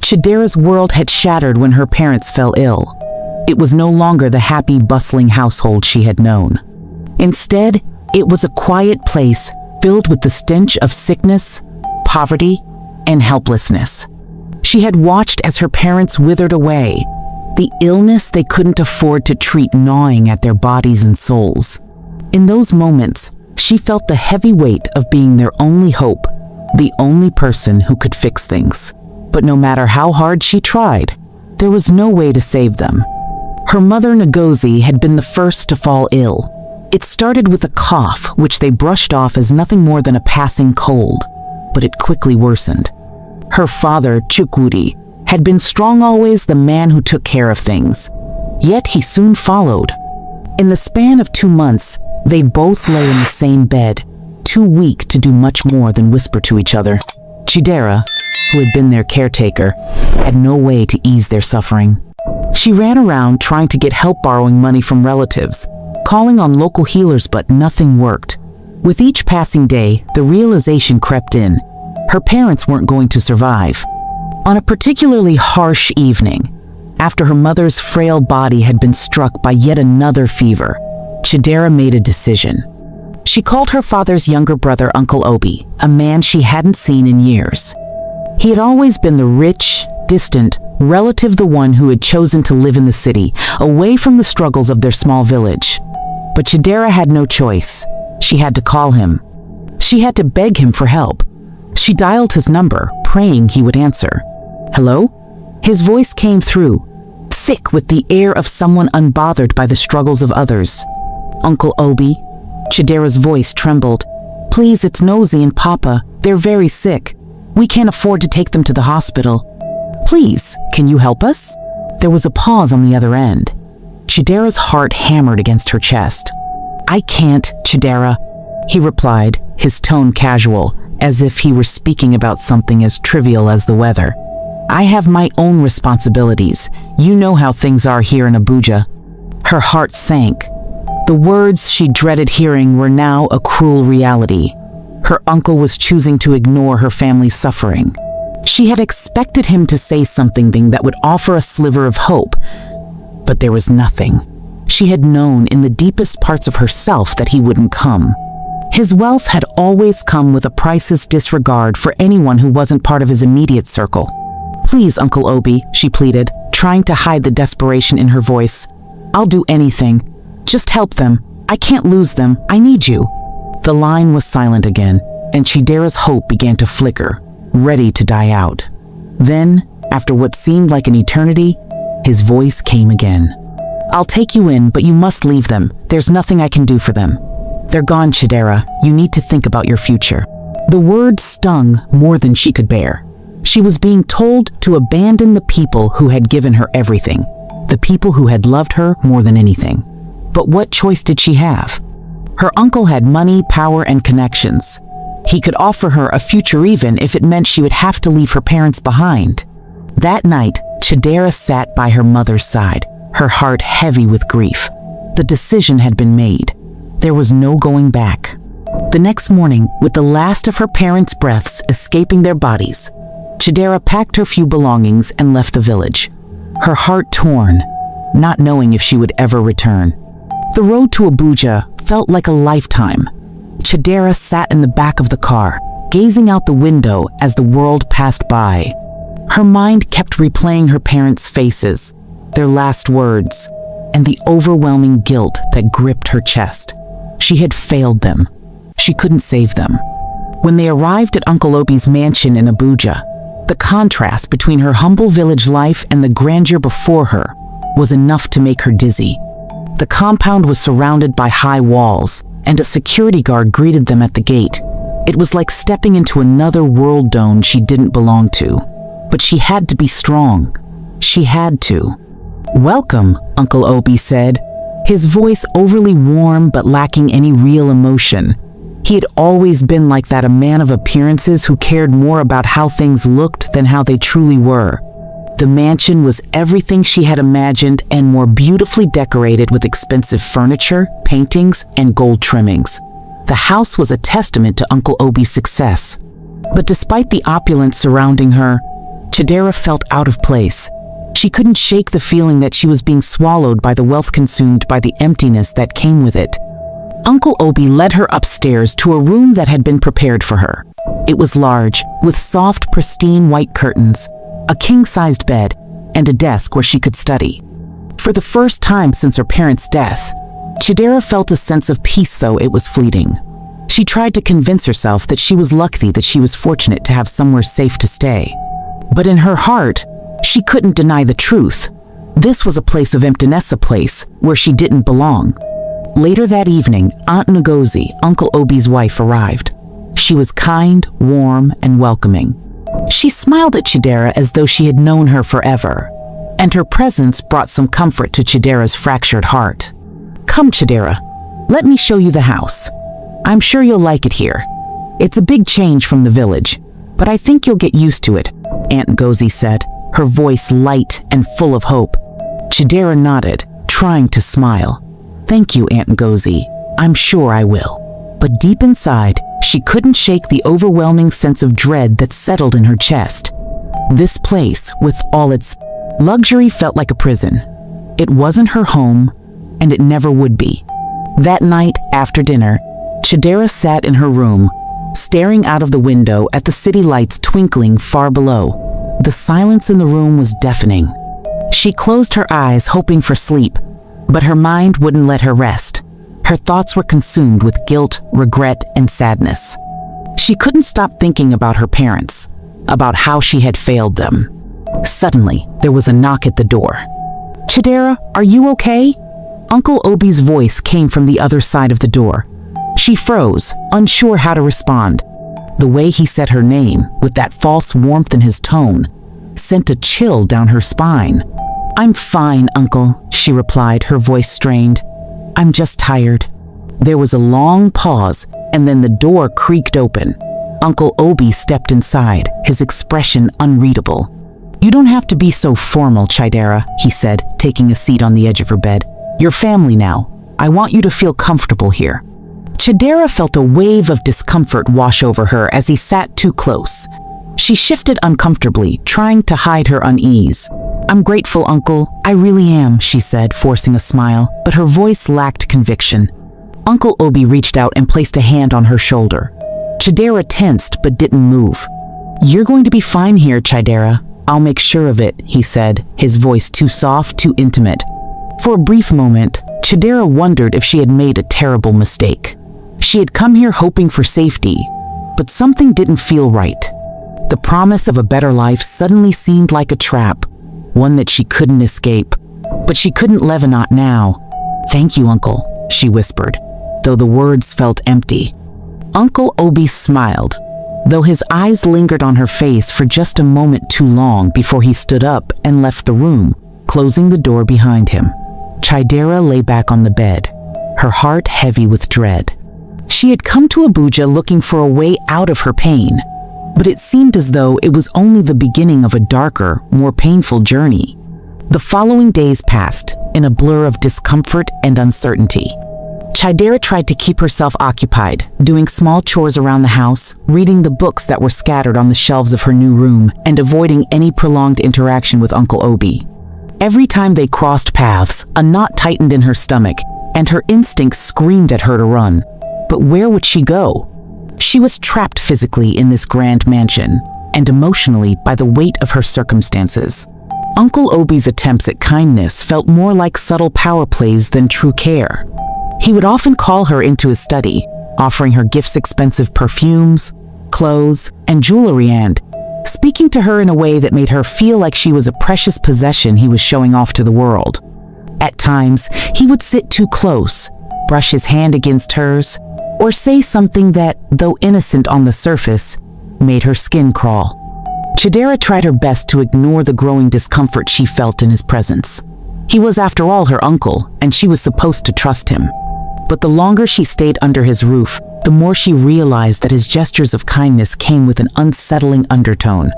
Chidera's world had shattered when her parents fell ill. It was no longer the happy, bustling household she had known. Instead, it was a quiet place filled with the stench of sickness, poverty, and helplessness. She had watched as her parents withered away, the illness they couldn't afford to treat gnawing at their bodies and souls. In those moments, she felt the heavy weight of being their only hope, the only person who could fix things. But no matter how hard she tried, there was no way to save them. Her mother, Ngozi, had been the first to fall ill. It started with a cough, which they brushed off as nothing more than a passing cold, but it quickly worsened. Her father, Chukwudi, had been strong always, the man who took care of things. Yet he soon followed. In the span of 2 months, they both lay in the same bed, too weak to do much more than whisper to each other. Chidera, who had been their caretaker, had no way to ease their suffering. She ran around trying to get help, borrowing money from relatives, calling on local healers, but nothing worked. With each passing day, the realization crept in. Her parents weren't going to survive. On a particularly harsh evening, after her mother's frail body had been struck by yet another fever, Chidera made a decision. She called her father's younger brother Uncle Obi, a man she hadn't seen in years. He had always been the rich, distant relative, the one who had chosen to live in the city, away from the struggles of their small village. But Chidera had no choice. She had to call him. She had to beg him for help. She dialed his number, praying he would answer. "Hello?" His voice came through, thick with the air of someone unbothered by the struggles of others. "Uncle Obi?" Chidera's voice trembled. "Please, it's Nosy and Papa. They're very sick. We can't afford to take them to the hospital. Please, can you help us?" There was a pause on the other end. Chidera's heart hammered against her chest. "I can't, Chidera," he replied, his tone casual, as if he were speaking about something as trivial as the weather. "I have my own responsibilities. You know how things are here in Abuja." Her heart sank. The words she dreaded hearing were now a cruel reality. Her uncle was choosing to ignore her family's suffering. She had expected him to say something that would offer a sliver of hope, but there was nothing. She had known in the deepest parts of herself that he wouldn't come. His wealth had always come with a priceless disregard for anyone who wasn't part of his immediate circle. "Please, Uncle Obi," she pleaded, trying to hide the desperation in her voice. "I'll do anything. Just help them. I can't lose them. I need you." The line was silent again, and Chidera's hope began to flicker, ready to die out. Then, after what seemed like an eternity, his voice came again. "I'll take you in, but you must leave them. There's nothing I can do for them. They're gone, Chidera. You need to think about your future." The words stung more than she could bear. She was being told to abandon the people who had given her everything, the people who had loved her more than anything. But what choice did she have? Her uncle had money, power, and connections. He could offer her a future even if it meant she would have to leave her parents behind. That night, Chidera sat by her mother's side, her heart heavy with grief. The decision had been made. There was no going back. The next morning, with the last of her parents' breaths escaping their bodies, Chidera packed her few belongings and left the village, her heart torn, not knowing if she would ever return. The road to Abuja felt like a lifetime. Chidera sat in the back of the car, gazing out the window as the world passed by. Her mind kept replaying her parents' faces, their last words, and the overwhelming guilt that gripped her chest. She had failed them. She couldn't save them. When they arrived at Uncle Obi's mansion in Abuja, the contrast between her humble village life and the grandeur before her was enough to make her dizzy. The compound was surrounded by high walls, and a security guard greeted them at the gate. It was like stepping into another world zone she didn't belong to. But she had to be strong. She had to. "Welcome," Uncle Obi said, his voice overly warm but lacking any real emotion. He had always been like that, a man of appearances who cared more about how things looked than how they truly were. The mansion was everything she had imagined and more beautifully decorated with expensive furniture, paintings, and gold trimmings. The house was a testament to Uncle Obi's success. But despite the opulence surrounding her, Chidera felt out of place. She couldn't shake the feeling that she was being swallowed by the wealth consumed by the emptiness that came with it. Uncle Obi led her upstairs to a room that had been prepared for her. It was large, with soft, pristine white curtains, a king-sized bed, and a desk where she could study. For the first time since her parents' death, Chidera felt a sense of peace, though it was fleeting. She tried to convince herself that she was lucky, that she was fortunate to have somewhere safe to stay. But in her heart, she couldn't deny the truth. This was a place of emptiness, a place where she didn't belong. Later that evening, Aunt Ngozi, Uncle Obi's wife, arrived. She was kind, warm, and welcoming. She smiled at Chidera as though she had known her forever, and her presence brought some comfort to Chidera's fractured heart. "Come, Chidera, let me show you the house. I'm sure you'll like it here. It's a big change from the village, but I think you'll get used to it," Aunt Ngozi said, her voice light and full of hope. Chidera nodded, trying to smile. "Thank you, Aunt Ngozi. I'm sure I will." But deep inside, she couldn't shake the overwhelming sense of dread that settled in her chest. This place, with all its luxury, felt like a prison. It wasn't her home, and it never would be. That night, after dinner, Chidera sat in her room, staring out of the window at the city lights twinkling far below. The silence in the room was deafening. She closed her eyes, hoping for sleep, but her mind wouldn't let her rest. Her thoughts were consumed with guilt, regret, and sadness. She couldn't stop thinking about her parents, about how she had failed them. Suddenly, there was a knock at the door. "Chidera, are you okay?" Uncle Obi's voice came from the other side of the door. She froze, unsure how to respond. The way he said her name, with that false warmth in his tone, sent a chill down her spine. "I'm fine, Uncle," she replied, her voice strained. "I'm just tired." There was a long pause, and then the door creaked open. Uncle Obi stepped inside, his expression unreadable. "You don't have to be so formal, Chidera," he said, taking a seat on the edge of her bed. "You're family now. I want you to feel comfortable here." Chidera felt a wave of discomfort wash over her as he sat too close. She shifted uncomfortably, trying to hide her unease. "I'm grateful, Uncle. I really am," she said, forcing a smile, but her voice lacked conviction. Uncle Obi reached out and placed a hand on her shoulder. Chidera tensed but didn't move. "You're going to be fine here, Chidera. I'll make sure of it," he said, his voice too soft, too intimate. For a brief moment, Chidera wondered if she had made a terrible mistake. She had come here hoping for safety, but something didn't feel right. The promise of a better life suddenly seemed like a trap, one that she couldn't escape. But she couldn't live in it now. "Thank you, Uncle," she whispered, though the words felt empty. Uncle Obi smiled, though his eyes lingered on her face for just a moment too long before he stood up and left the room, closing the door behind him. Chidera lay back on the bed, her heart heavy with dread. She had come to Abuja looking for a way out of her pain, but it seemed as though it was only the beginning of a darker, more painful journey. The following days passed in a blur of discomfort and uncertainty. Chidera tried to keep herself occupied, doing small chores around the house, reading the books that were scattered on the shelves of her new room, and avoiding any prolonged interaction with Uncle Obi. Every time they crossed paths, a knot tightened in her stomach, and her instincts screamed at her to run. But where would she go? She was trapped physically in this grand mansion, and emotionally by the weight of her circumstances. Uncle Obi's attempts at kindness felt more like subtle power plays than true care. He would often call her into his study, offering her gifts, expensive perfumes, clothes, and jewelry, and speaking to her in a way that made her feel like she was a precious possession he was showing off to the world. At times, he would sit too close, brush his hand against hers, or say something that, though innocent on the surface, made her skin crawl. Chidera tried her best to ignore the growing discomfort she felt in his presence. He was, after all, her uncle, and she was supposed to trust him. But the longer she stayed under his roof, the more she realized that his gestures of kindness came with an unsettling undertone.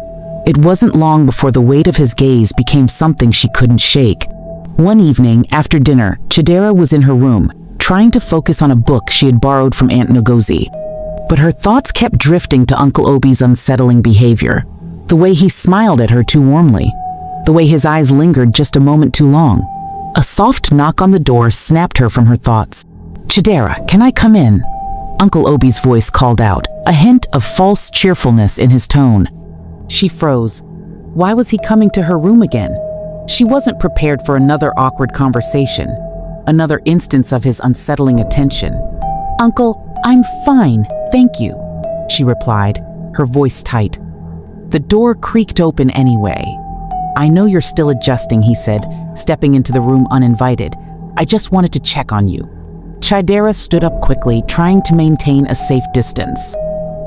It wasn't long before the weight of his gaze became something she couldn't shake. One evening, after dinner, Chidera was in her room, trying to focus on a book she had borrowed from Aunt Ngozi. But her thoughts kept drifting to Uncle Obi's unsettling behavior. The way he smiled at her too warmly. The way his eyes lingered just a moment too long. A soft knock on the door snapped her from her thoughts. "Chidera, can I come in?" Uncle Obi's voice called out, a hint of false cheerfulness in his tone. She froze. Why was he coming to her room again? She wasn't prepared for another awkward conversation, another instance of his unsettling attention. "Uncle, I'm fine, thank you," she replied, her voice tight. The door creaked open anyway. "I know you're still adjusting," he said, stepping into the room uninvited. "I just wanted to check on you." Chidera stood up quickly, trying to maintain a safe distance.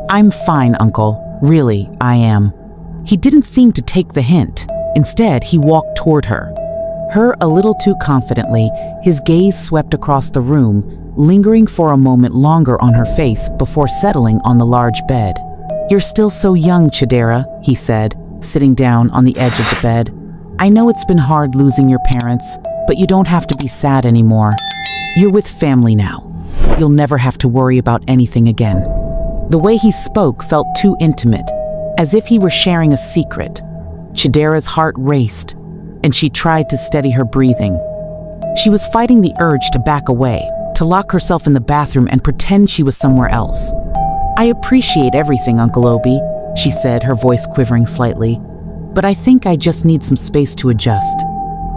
"I'm fine, Uncle. Really, I am." He didn't seem to take the hint. Instead, he walked toward her. Her a little too confidently, his gaze swept across the room, lingering for a moment longer on her face before settling on the large bed. "You're still so young, Chidera," he said, sitting down on the edge of the bed. "I know it's been hard losing your parents, but you don't have to be sad anymore. You're with family now. You'll never have to worry about anything again." The way he spoke felt too intimate, as if he were sharing a secret. Chidera's heart raced, and she tried to steady her breathing. She was fighting the urge to back away, to lock herself in the bathroom and pretend she was somewhere else. "I appreciate everything, Uncle Obi," she said, her voice quivering slightly, "but I think I just need some space to adjust."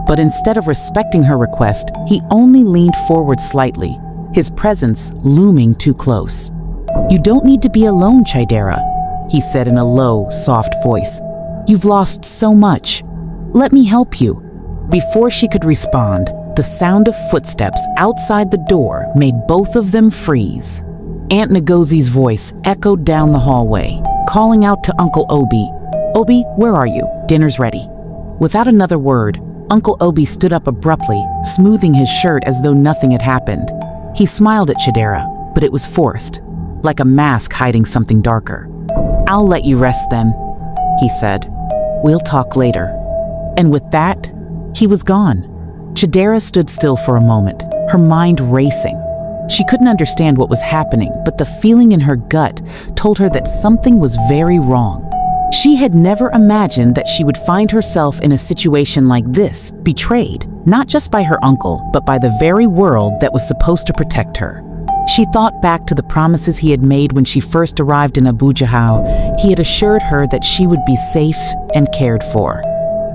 But instead of respecting her request, he only leaned forward slightly, his presence looming too close. "You don't need to be alone, Chidera," he said in a low, soft voice. "You've lost so much. Let me help you." Before she could respond, the sound of footsteps outside the door made both of them freeze. Aunt Ngozi's voice echoed down the hallway, calling out to Uncle Obi. "Obi, where are you? Dinner's ready." Without another word, Uncle Obi stood up abruptly, smoothing his shirt as though nothing had happened. He smiled at Chidera, but it was forced, like a mask hiding something darker. "I'll let you rest then," he said. "We'll talk later." And with that, he was gone. Chidera stood still for a moment, her mind racing. She couldn't understand what was happening, but the feeling in her gut told her that something was very wrong. She had never imagined that she would find herself in a situation like this, betrayed, not just by her uncle, but by the very world that was supposed to protect her. She thought back to the promises he had made when she first arrived in Abuja, how he had assured her that she would be safe and cared for.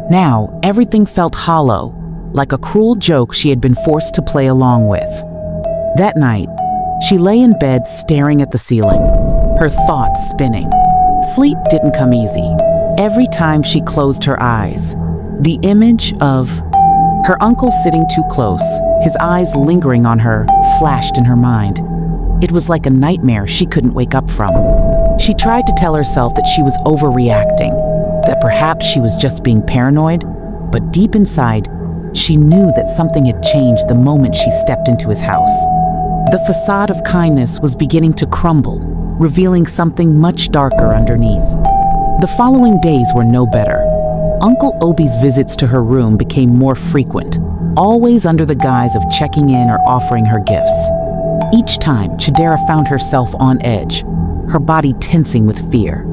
Now, everything felt hollow, like a cruel joke she had been forced to play along with. That night, she lay in bed staring at the ceiling, her thoughts spinning. Sleep didn't come easy. Every time she closed her eyes, the image of her uncle sitting too close, his eyes lingering on her, flashed in her mind. It was like a nightmare she couldn't wake up from. She tried to tell herself that she was overreacting, that perhaps she was just being paranoid, but deep inside, she knew that something had changed the moment she stepped into his house. The facade of kindness was beginning to crumble, revealing something much darker underneath. The following days were no better. Uncle Obi's visits to her room became more frequent, always under the guise of checking in or offering her gifts. Each time, Chidera found herself on edge, her body tensing with fear.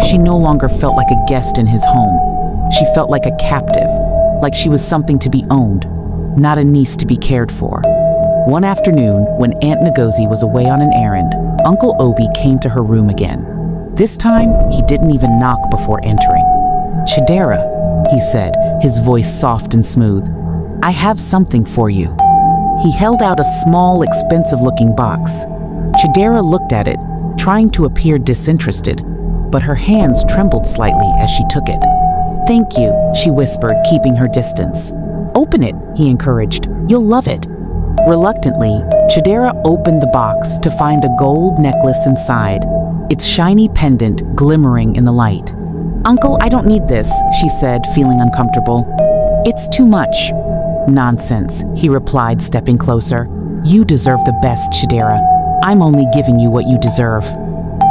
She no longer felt like a guest in his home. She felt like a captive, like she was something to be owned, not a niece to be cared for. One afternoon, when Aunt Ngozi was away on an errand, Uncle Obi came to her room again. This time, he didn't even knock before entering. "Chidera," he said, his voice soft and smooth, "I have something for you." He held out a small, expensive-looking box. Chidera looked at it, trying to appear disinterested, but her hands trembled slightly as she took it. "Thank you," she whispered, keeping her distance. "Open it," he encouraged. "You'll love it." Reluctantly, Chidera opened the box to find a gold necklace inside, its shiny pendant glimmering in the light. "Uncle, I don't need this," she said, feeling uncomfortable. "It's too much." "Nonsense," he replied, stepping closer. "You deserve the best, Chidera. I'm only giving you what you deserve."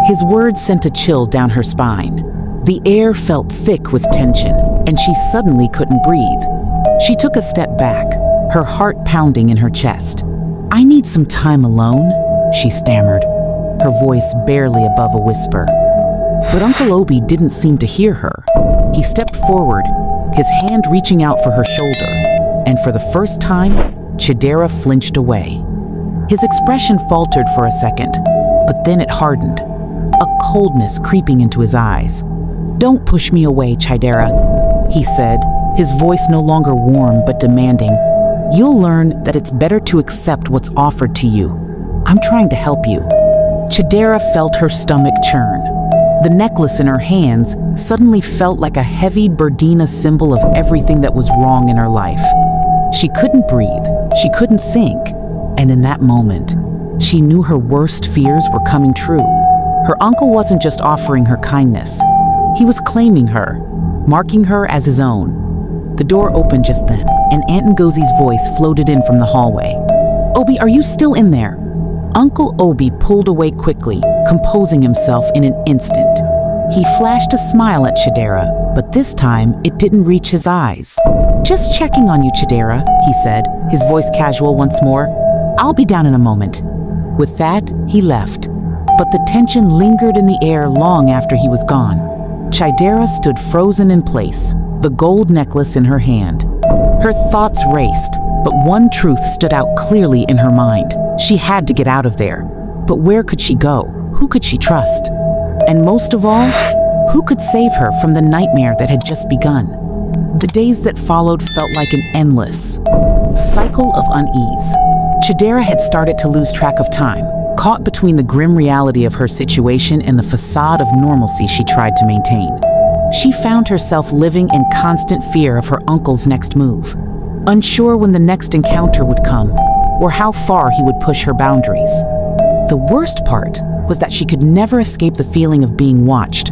His words sent a chill down her spine. The air felt thick with tension, and she suddenly couldn't breathe. She took a step back, her heart pounding in her chest. "I need some time alone," she stammered, her voice barely above a whisper. But Uncle Obi didn't seem to hear her. He stepped forward, his hand reaching out for her shoulder, and for the first time, Chidera flinched away. His expression faltered for a second, but then it hardened, a coldness creeping into his eyes. "Don't push me away, Chidera," he said, his voice no longer warm but demanding. "You'll learn that it's better to accept what's offered to you. I'm trying to help you." Chidera felt her stomach churn. The necklace in her hands suddenly felt like a heavy Burdina symbol of everything that was wrong in her life. She couldn't breathe, she couldn't think, and in that moment, she knew her worst fears were coming true. Her uncle wasn't just offering her kindness, he was claiming her, marking her as his own. The door opened just then, and Aunt Ngozi's voice floated in from the hallway. "Obi, are you still in there?" Uncle Obi pulled away quickly, composing himself in an instant. He flashed a smile at Chidera, but this time it didn't reach his eyes. "Just checking on you, Chidera," he said, his voice casual once more. "I'll be down in a moment." With that, he left, but the tension lingered in the air long after he was gone. Chidera stood frozen in place, the gold necklace in her hand. Her thoughts raced, but one truth stood out clearly in her mind. She had to get out of there. But where could she go? Who could she trust? And most of all, who could save her from the nightmare that had just begun? The days that followed felt like an endless cycle of unease. Chidera had started to lose track of time, caught between the grim reality of her situation and the facade of normalcy she tried to maintain. She found herself living in constant fear of her uncle's next move, unsure when the next encounter would come, or how far he would push her boundaries. The worst part was that she could never escape the feeling of being watched.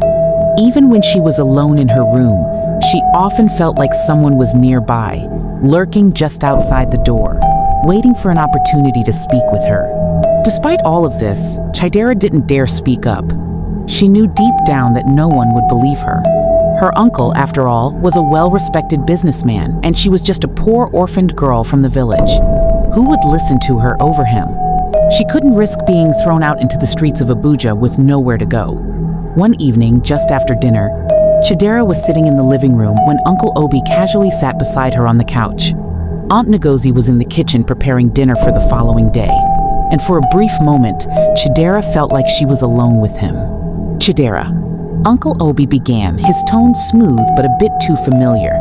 Even when she was alone in her room, she often felt like someone was nearby, lurking just outside the door, waiting for an opportunity to speak with her. Despite all of this, Chidera didn't dare speak up. She knew deep down that no one would believe her. Her uncle, after all, was a well-respected businessman, and she was just a poor orphaned girl from the village. Who would listen to her over him? She couldn't risk being thrown out into the streets of Abuja with nowhere to go. One evening, just after dinner, Chidera was sitting in the living room when Uncle Obi casually sat beside her on the couch. Aunt Ngozi was in the kitchen preparing dinner for the following day, and for a brief moment, Chidera felt like she was alone with him. "Chidera," Uncle Obi began, his tone smooth but a bit too familiar.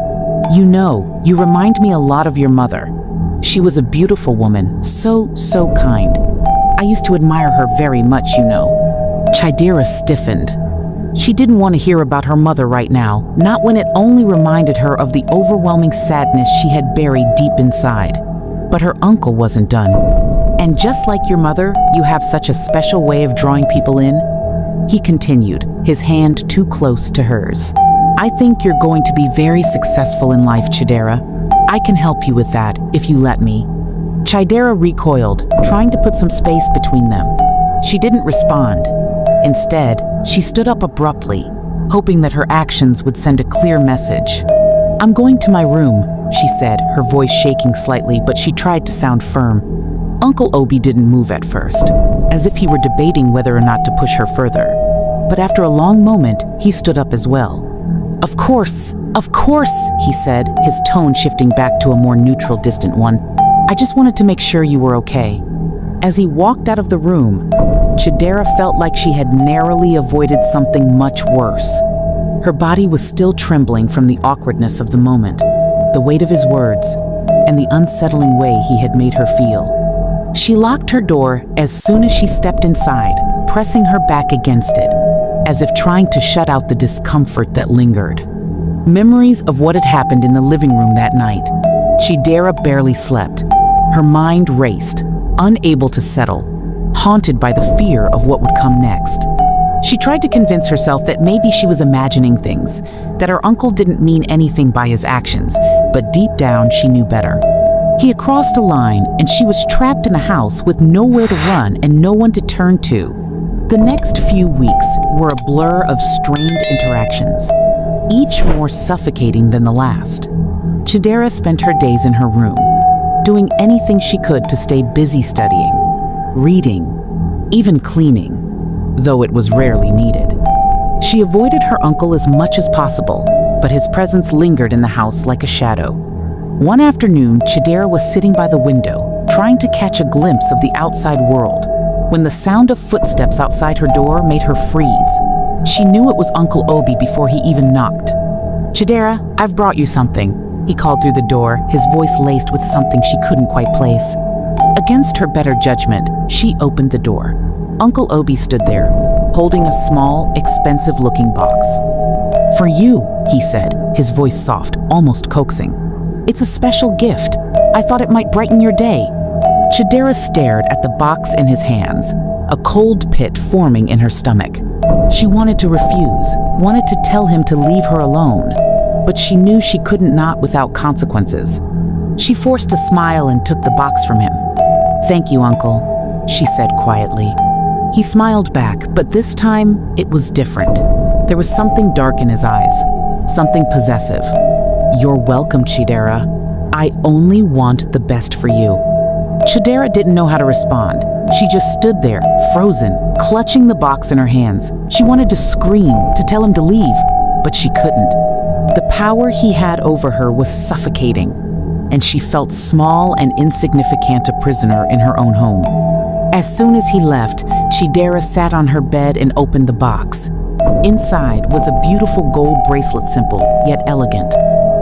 "You know, you remind me a lot of your mother. She was a beautiful woman, so kind. I used to admire her very much, you know." Chidera stiffened. She didn't want to hear about her mother right now, not when it only reminded her of the overwhelming sadness she had buried deep inside. But her uncle wasn't done. "And just like your mother, you have such a special way of drawing people in," he continued, his hand too close to hers. "I think you're going to be very successful in life, Chidera. I can help you with that, if you let me." Chidera recoiled, trying to put some space between them. She didn't respond. Instead, she stood up abruptly, hoping that her actions would send a clear message. "I'm going to my room," she said, her voice shaking slightly, but she tried to sound firm. Uncle Obi didn't move at first, as if he were debating whether or not to push her further. But after a long moment, he stood up as well. Of course," he said, his tone shifting back to a more neutral, distant one. "I just wanted to make sure you were okay." As he walked out of the room, Chidera felt like she had narrowly avoided something much worse. Her body was still trembling from the awkwardness of the moment, the weight of his words, and the unsettling way he had made her feel. She locked her door as soon as she stepped inside, pressing her back against it, as if trying to shut out the discomfort that lingered. Memories of what had happened in the living room that night. Chidera barely slept. Her mind raced, unable to settle, haunted by the fear of what would come next. She tried to convince herself that maybe she was imagining things, that her uncle didn't mean anything by his actions, but deep down she knew better. He had crossed a line, and she was trapped in a house with nowhere to run and no one to turn to. The next few weeks were a blur of strained interactions, each more suffocating than the last. Chidera spent her days in her room, doing anything she could to stay busy studying, reading, even cleaning, though it was rarely needed. She avoided her uncle as much as possible, but his presence lingered in the house like a shadow. One afternoon, Chidera was sitting by the window, trying to catch a glimpse of the outside world, when the sound of footsteps outside her door made her freeze. She knew it was Uncle Obi before he even knocked. "Chidera, I've brought you something," he called through the door, his voice laced with something she couldn't quite place. Against her better judgment, she opened the door. Uncle Obi stood there, holding a small, expensive-looking box. "For you," he said, his voice soft, almost coaxing. "It's a special gift. I thought it might brighten your day." Chidera stared at the box in his hands, a cold pit forming in her stomach. She wanted to refuse, wanted to tell him to leave her alone, but she knew she couldn't not without consequences. She forced a smile and took the box from him. "Thank you, Uncle," she said quietly. He smiled back, but this time it was different. There was something dark in his eyes, something possessive. "You're welcome, Chidera. I only want the best for you." Chidera didn't know how to respond. She just stood there, frozen, clutching the box in her hands. She wanted to scream, to tell him to leave, but she couldn't. The power he had over her was suffocating, and she felt small and insignificant, a prisoner in her own home. As soon as he left, Chidera sat on her bed and opened the box. Inside was a beautiful gold bracelet, simple yet elegant.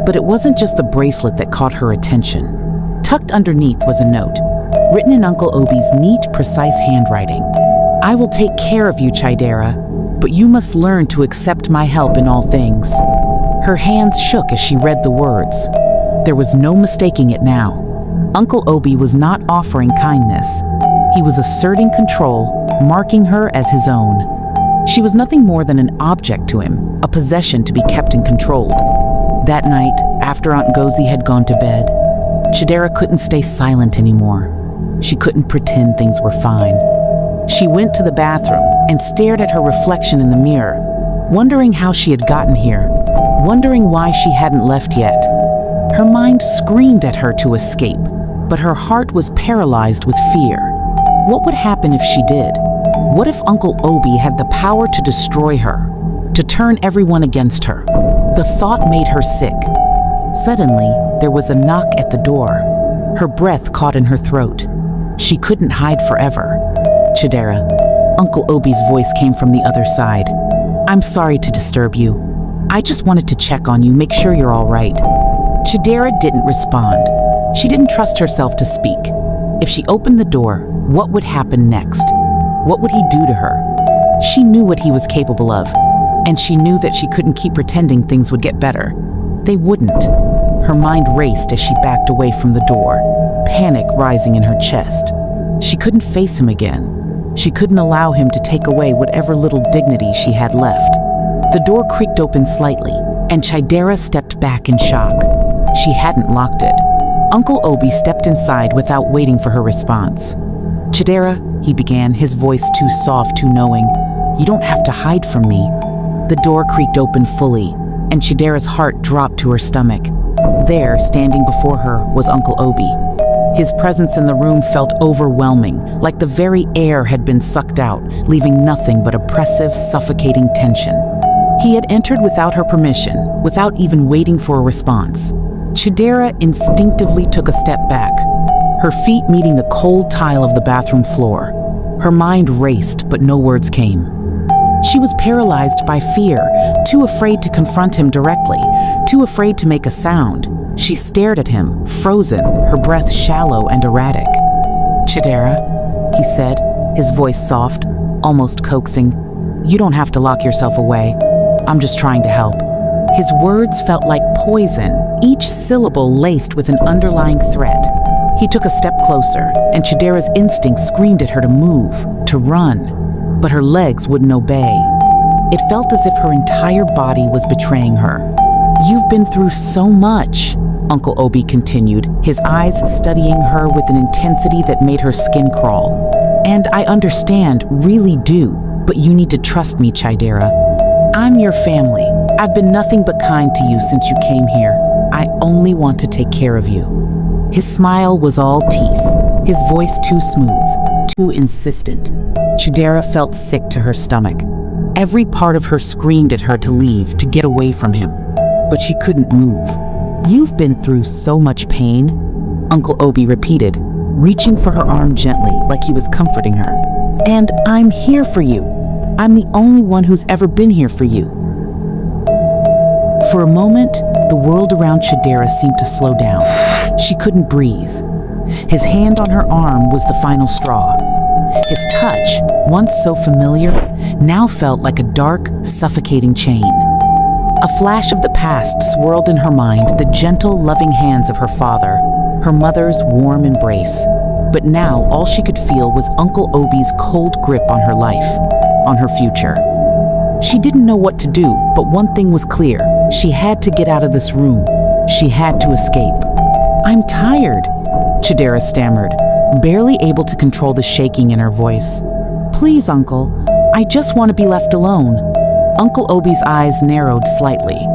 But it wasn't just the bracelet that caught her attention. Tucked underneath was a note, written in Uncle Obi's neat, precise handwriting. "I will take care of you, Chidera, but you must learn to accept my help in all things." Her hands shook as she read the words. There was no mistaking it now. Uncle Obi was not offering kindness. He was asserting control, marking her as his own. She was nothing more than an object to him, a possession to be kept and controlled. That night, after Aunt Gozi had gone to bed, Chidera couldn't stay silent anymore. She couldn't pretend things were fine. She went to the bathroom and stared at her reflection in the mirror, wondering how she had gotten here, wondering why she hadn't left yet. Her mind screamed at her to escape, but her heart was paralyzed with fear. What would happen if she did? What if Uncle Obi had the power to destroy her, to turn everyone against her? The thought made her sick. Suddenly, there was a knock at the door. Her breath caught in her throat. She couldn't hide forever. "Chidera." Uncle Obi's voice came from the other side. "I'm sorry to disturb you. I just wanted to check on you, make sure you're all right." Chidera didn't respond. She didn't trust herself to speak. If she opened the door, what would happen next? What would he do to her? She knew what he was capable of, and she knew that she couldn't keep pretending things would get better. They wouldn't. Her mind raced as she backed away from the door, panic rising in her chest. She couldn't face him again. She couldn't allow him to take away whatever little dignity she had left. The door creaked open slightly, and Chidera stepped back in shock. She hadn't locked it. Uncle Obi stepped inside without waiting for her response. "Chidera," he began, his voice too soft, too knowing. "You don't have to hide from me." The door creaked open fully, and Chidera's heart dropped to her stomach. There, standing before her, was Uncle Obi. His presence in the room felt overwhelming, like the very air had been sucked out, leaving nothing but oppressive, suffocating tension. He had entered without her permission, without even waiting for a response. Chidera instinctively took a step back, her feet meeting the cold tile of the bathroom floor. Her mind raced, but no words came. She was paralyzed by fear, too afraid to confront him directly, too afraid to make a sound. She stared at him, frozen, her breath shallow and erratic. "Chidera," he said, his voice soft, almost coaxing. "You don't have to lock yourself away. I'm just trying to help." His words felt like poison, each syllable laced with an underlying threat. He took a step closer, and Chidera's instinct screamed at her to move, to run, but her legs wouldn't obey. It felt as if her entire body was betraying her. "You've been through so much," Uncle Obi continued, his eyes studying her with an intensity that made her skin crawl. "And I understand, really do, but you need to trust me, Chidera. I'm your family. I've been nothing but kind to you since you came here. I only want to take care of you." His smile was all teeth, his voice too smooth, too insistent. Chidera felt sick to her stomach. Every part of her screamed at her to leave, to get away from him. But she couldn't move. "You've been through so much pain," Uncle Obi repeated, reaching for her arm gently like he was comforting her. "And I'm here for you. I'm the only one who's ever been here for you." For a moment, the world around Chidera seemed to slow down. She couldn't breathe. His hand on her arm was the final straw. His touch, once so familiar, now felt like a dark, suffocating chain. A flash of the past swirled in her mind, the gentle, loving hands of her father, her mother's warm embrace. But now all she could feel was Uncle Obi's cold grip on her life, on her future. She didn't know what to do, but one thing was clear. She had to get out of this room. She had to escape. "I'm tired," Chidera stammered, barely able to control the shaking in her voice. "Please, Uncle, I just want to be left alone." Uncle Obi's eyes narrowed slightly,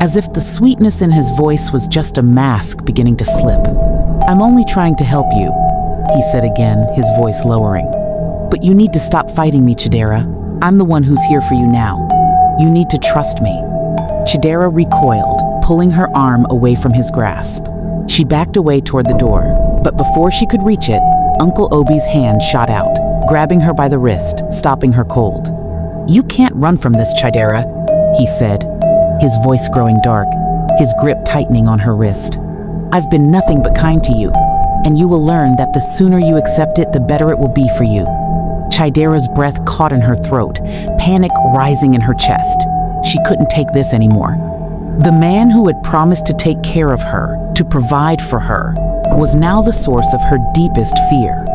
as if the sweetness in his voice was just a mask beginning to slip. "I'm only trying to help you," he said again, his voice lowering. "But you need to stop fighting me, Chidera. I'm the one who's here for you now. You need to trust me." Chidera recoiled, pulling her arm away from his grasp. She backed away toward the door, but before she could reach it, Uncle Obi's hand shot out, grabbing her by the wrist, stopping her cold. "You can't run from this, Chidera," he said, his voice growing dark, his grip tightening on her wrist. "I've been nothing but kind to you, and you will learn that the sooner you accept it, the better it will be for you." Chidera's breath caught in her throat, panic rising in her chest. She couldn't take this anymore. The man who had promised to take care of her, to provide for her, was now the source of her deepest fear.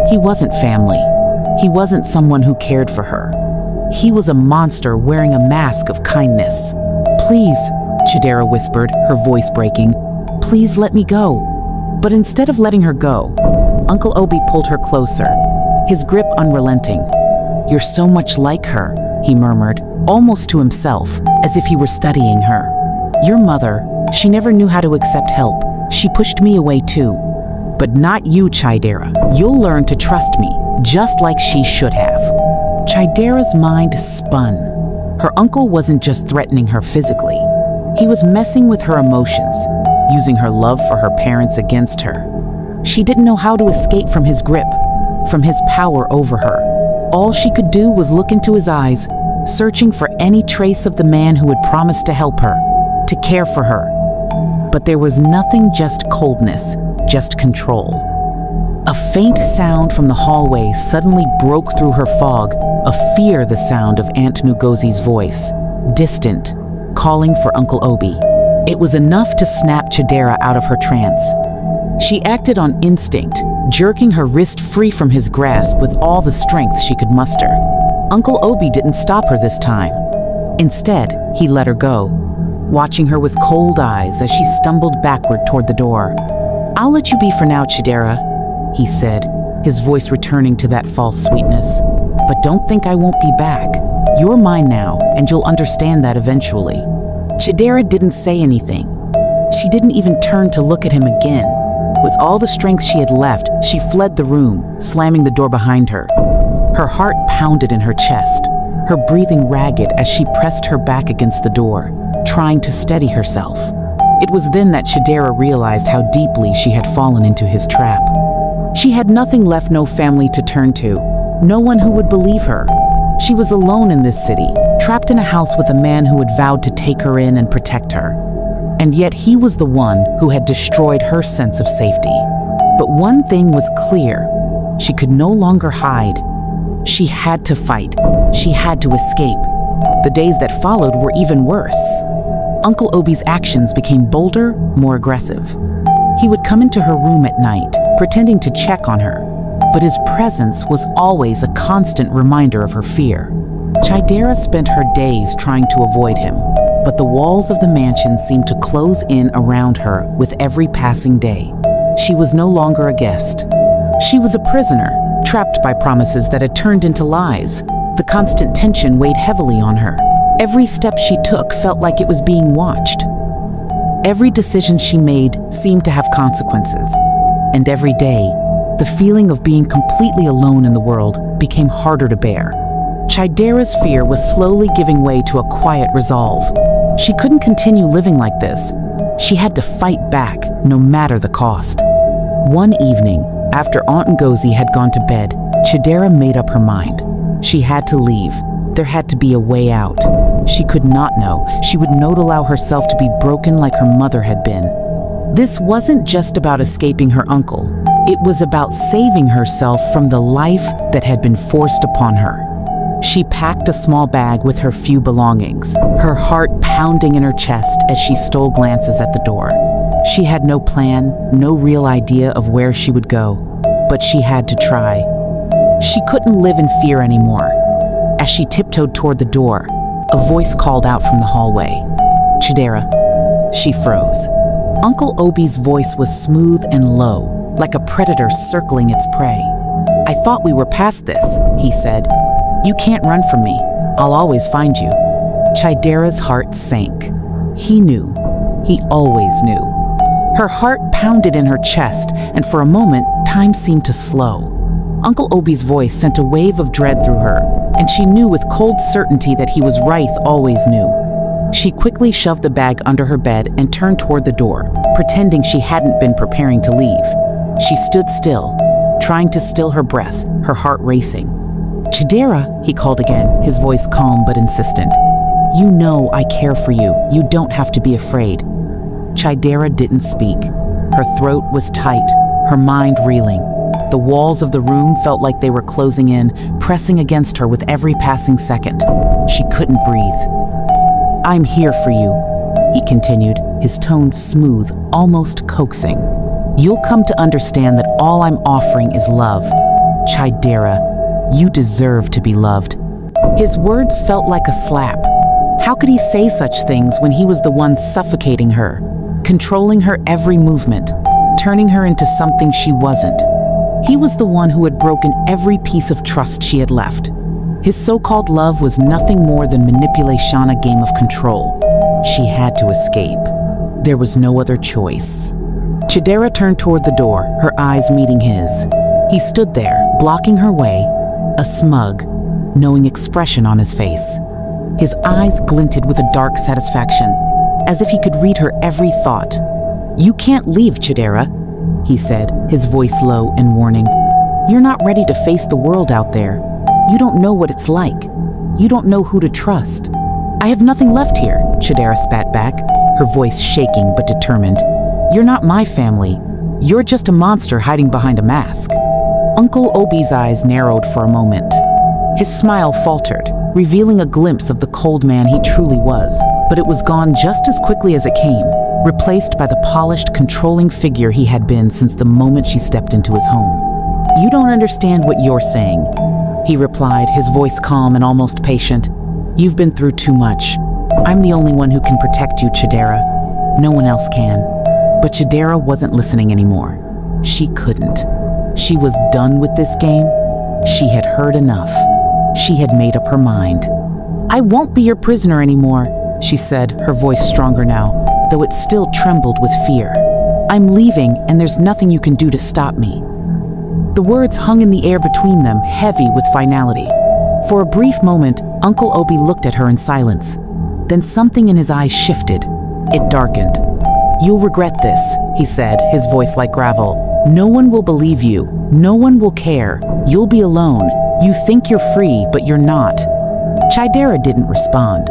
He wasn't family. He wasn't someone who cared for her. He was a monster wearing a mask of kindness. "Please," Chidera whispered, her voice breaking, "please let me go." But instead of letting her go, Uncle Obi pulled her closer, his grip unrelenting. "You're so much like her," he murmured, almost to himself, as if he were studying her. "Your mother, she never knew how to accept help. She pushed me away too. But not you, Chidera. You'll learn to trust me, just like she should have." Chidera's mind spun. Her uncle wasn't just threatening her physically. He was messing with her emotions, using her love for her parents against her. She didn't know how to escape from his grip, from his power over her. All she could do was look into his eyes, searching for any trace of the man who had promised to help her, to care for her. But there was nothing, just coldness, just control. A faint sound from the hallway suddenly broke through her fog, a fear, the sound of Aunt Ngozi's voice, distant, calling for Uncle Obi. It was enough to snap Chidera out of her trance. She acted on instinct, jerking her wrist free from his grasp with all the strength she could muster. Uncle Obi didn't stop her this time. Instead, he let her go, watching her with cold eyes as she stumbled backward toward the door. "I'll let you be for now, Chidera," he said, his voice returning to that false sweetness. "But don't think I won't be back. You're mine now, and you'll understand that eventually." Chidera didn't say anything. She didn't even turn to look at him again. With all the strength she had left, she fled the room, slamming the door behind her. Her heart pounded in her chest, her breathing ragged as she pressed her back against the door, trying to steady herself. It was then that Chidera realized how deeply she had fallen into his trap. She had nothing left, no family to turn to, no one who would believe her. She was alone in this city, trapped in a house with a man who had vowed to take her in and protect her. And yet he was the one who had destroyed her sense of safety. But one thing was clear. She could no longer hide. She had to fight. She had to escape. The days that followed were even worse. Uncle Obi's actions became bolder, more aggressive. He would come into her room at night, pretending to check on her, but his presence was always a constant reminder of her fear. Chidera spent her days trying to avoid him, but the walls of the mansion seemed to close in around her with every passing day. She was no longer a guest. She was a prisoner, trapped by promises that had turned into lies. The constant tension weighed heavily on her. Every step she took felt like it was being watched. Every decision she made seemed to have consequences. And every day, the feeling of being completely alone in the world became harder to bear. Chidera's fear was slowly giving way to a quiet resolve. She couldn't continue living like this. She had to fight back, no matter the cost. One evening, after Aunt Ngozi had gone to bed, Chidera made up her mind. She had to leave. There had to be a way out. She could not know. She would not allow herself to be broken like her mother had been. This wasn't just about escaping her uncle. It was about saving herself from the life that had been forced upon her. She packed a small bag with her few belongings, her heart pounding in her chest as she stole glances at the door. She had no plan, no real idea of where she would go, but she had to try. She couldn't live in fear anymore. As she tiptoed toward the door, a voice called out from the hallway. "Chidera." She froze. Uncle Obi's voice was smooth and low, like a predator circling its prey. "I thought we were past this," he said. "You can't run from me. I'll always find you." Chidera's heart sank. He knew. He always knew. Her heart pounded in her chest, and for a moment, time seemed to slow. Uncle Obi's voice sent a wave of dread through her, and she knew with cold certainty that he was right always knew. She quickly shoved the bag under her bed and turned toward the door, pretending she hadn't been preparing to leave. She stood still, trying to still her breath, her heart racing. "Chidera," he called again, his voice calm but insistent. "You know I care for you. You don't have to be afraid." Chidera didn't speak. Her throat was tight, her mind reeling. The walls of the room felt like they were closing in, pressing against her with every passing second. She couldn't breathe. "I'm here for you," he continued, his tone smooth, almost coaxing. "You'll come to understand that all I'm offering is love. Chidera, you deserve to be loved." His words felt like a slap. How could he say such things when he was the one suffocating her, controlling her every movement, turning her into something she wasn't? He was the one who had broken every piece of trust she had left. His so-called love was nothing more than manipulation, a game of control. She had to escape. There was no other choice. Chidera turned toward the door, her eyes meeting his. He stood there, blocking her way, a smug, knowing expression on his face. His eyes glinted with a dark satisfaction, as if he could read her every thought. "You can't leave, Chidera," he said, his voice low and warning. "You're not ready to face the world out there. You don't know what it's like. You don't know who to trust." "I have nothing left here," Chidera spat back, her voice shaking but determined. "You're not my family. You're just a monster hiding behind a mask." Uncle Obi's eyes narrowed for a moment. His smile faltered, revealing a glimpse of the cold man he truly was, but it was gone just as quickly as it came, replaced by the polished, controlling figure he had been since the moment she stepped into his home. "You don't understand what you're saying," he replied, his voice calm and almost patient. "You've been through too much. I'm the only one who can protect you, Chidera. No one else can." But Chidera wasn't listening anymore. She couldn't. She was done with this game. She had heard enough. She had made up her mind. "I won't be your prisoner anymore," she said, her voice stronger now, though it still trembled with fear. "I'm leaving, and there's nothing you can do to stop me." The words hung in the air between them, heavy with finality. For a brief moment, Uncle Obi looked at her in silence. Then something in his eyes shifted. It darkened. "You'll regret this," he said, his voice like gravel. "No one will believe you. No one will care. You'll be alone. You think you're free, but you're not." Chidera didn't respond.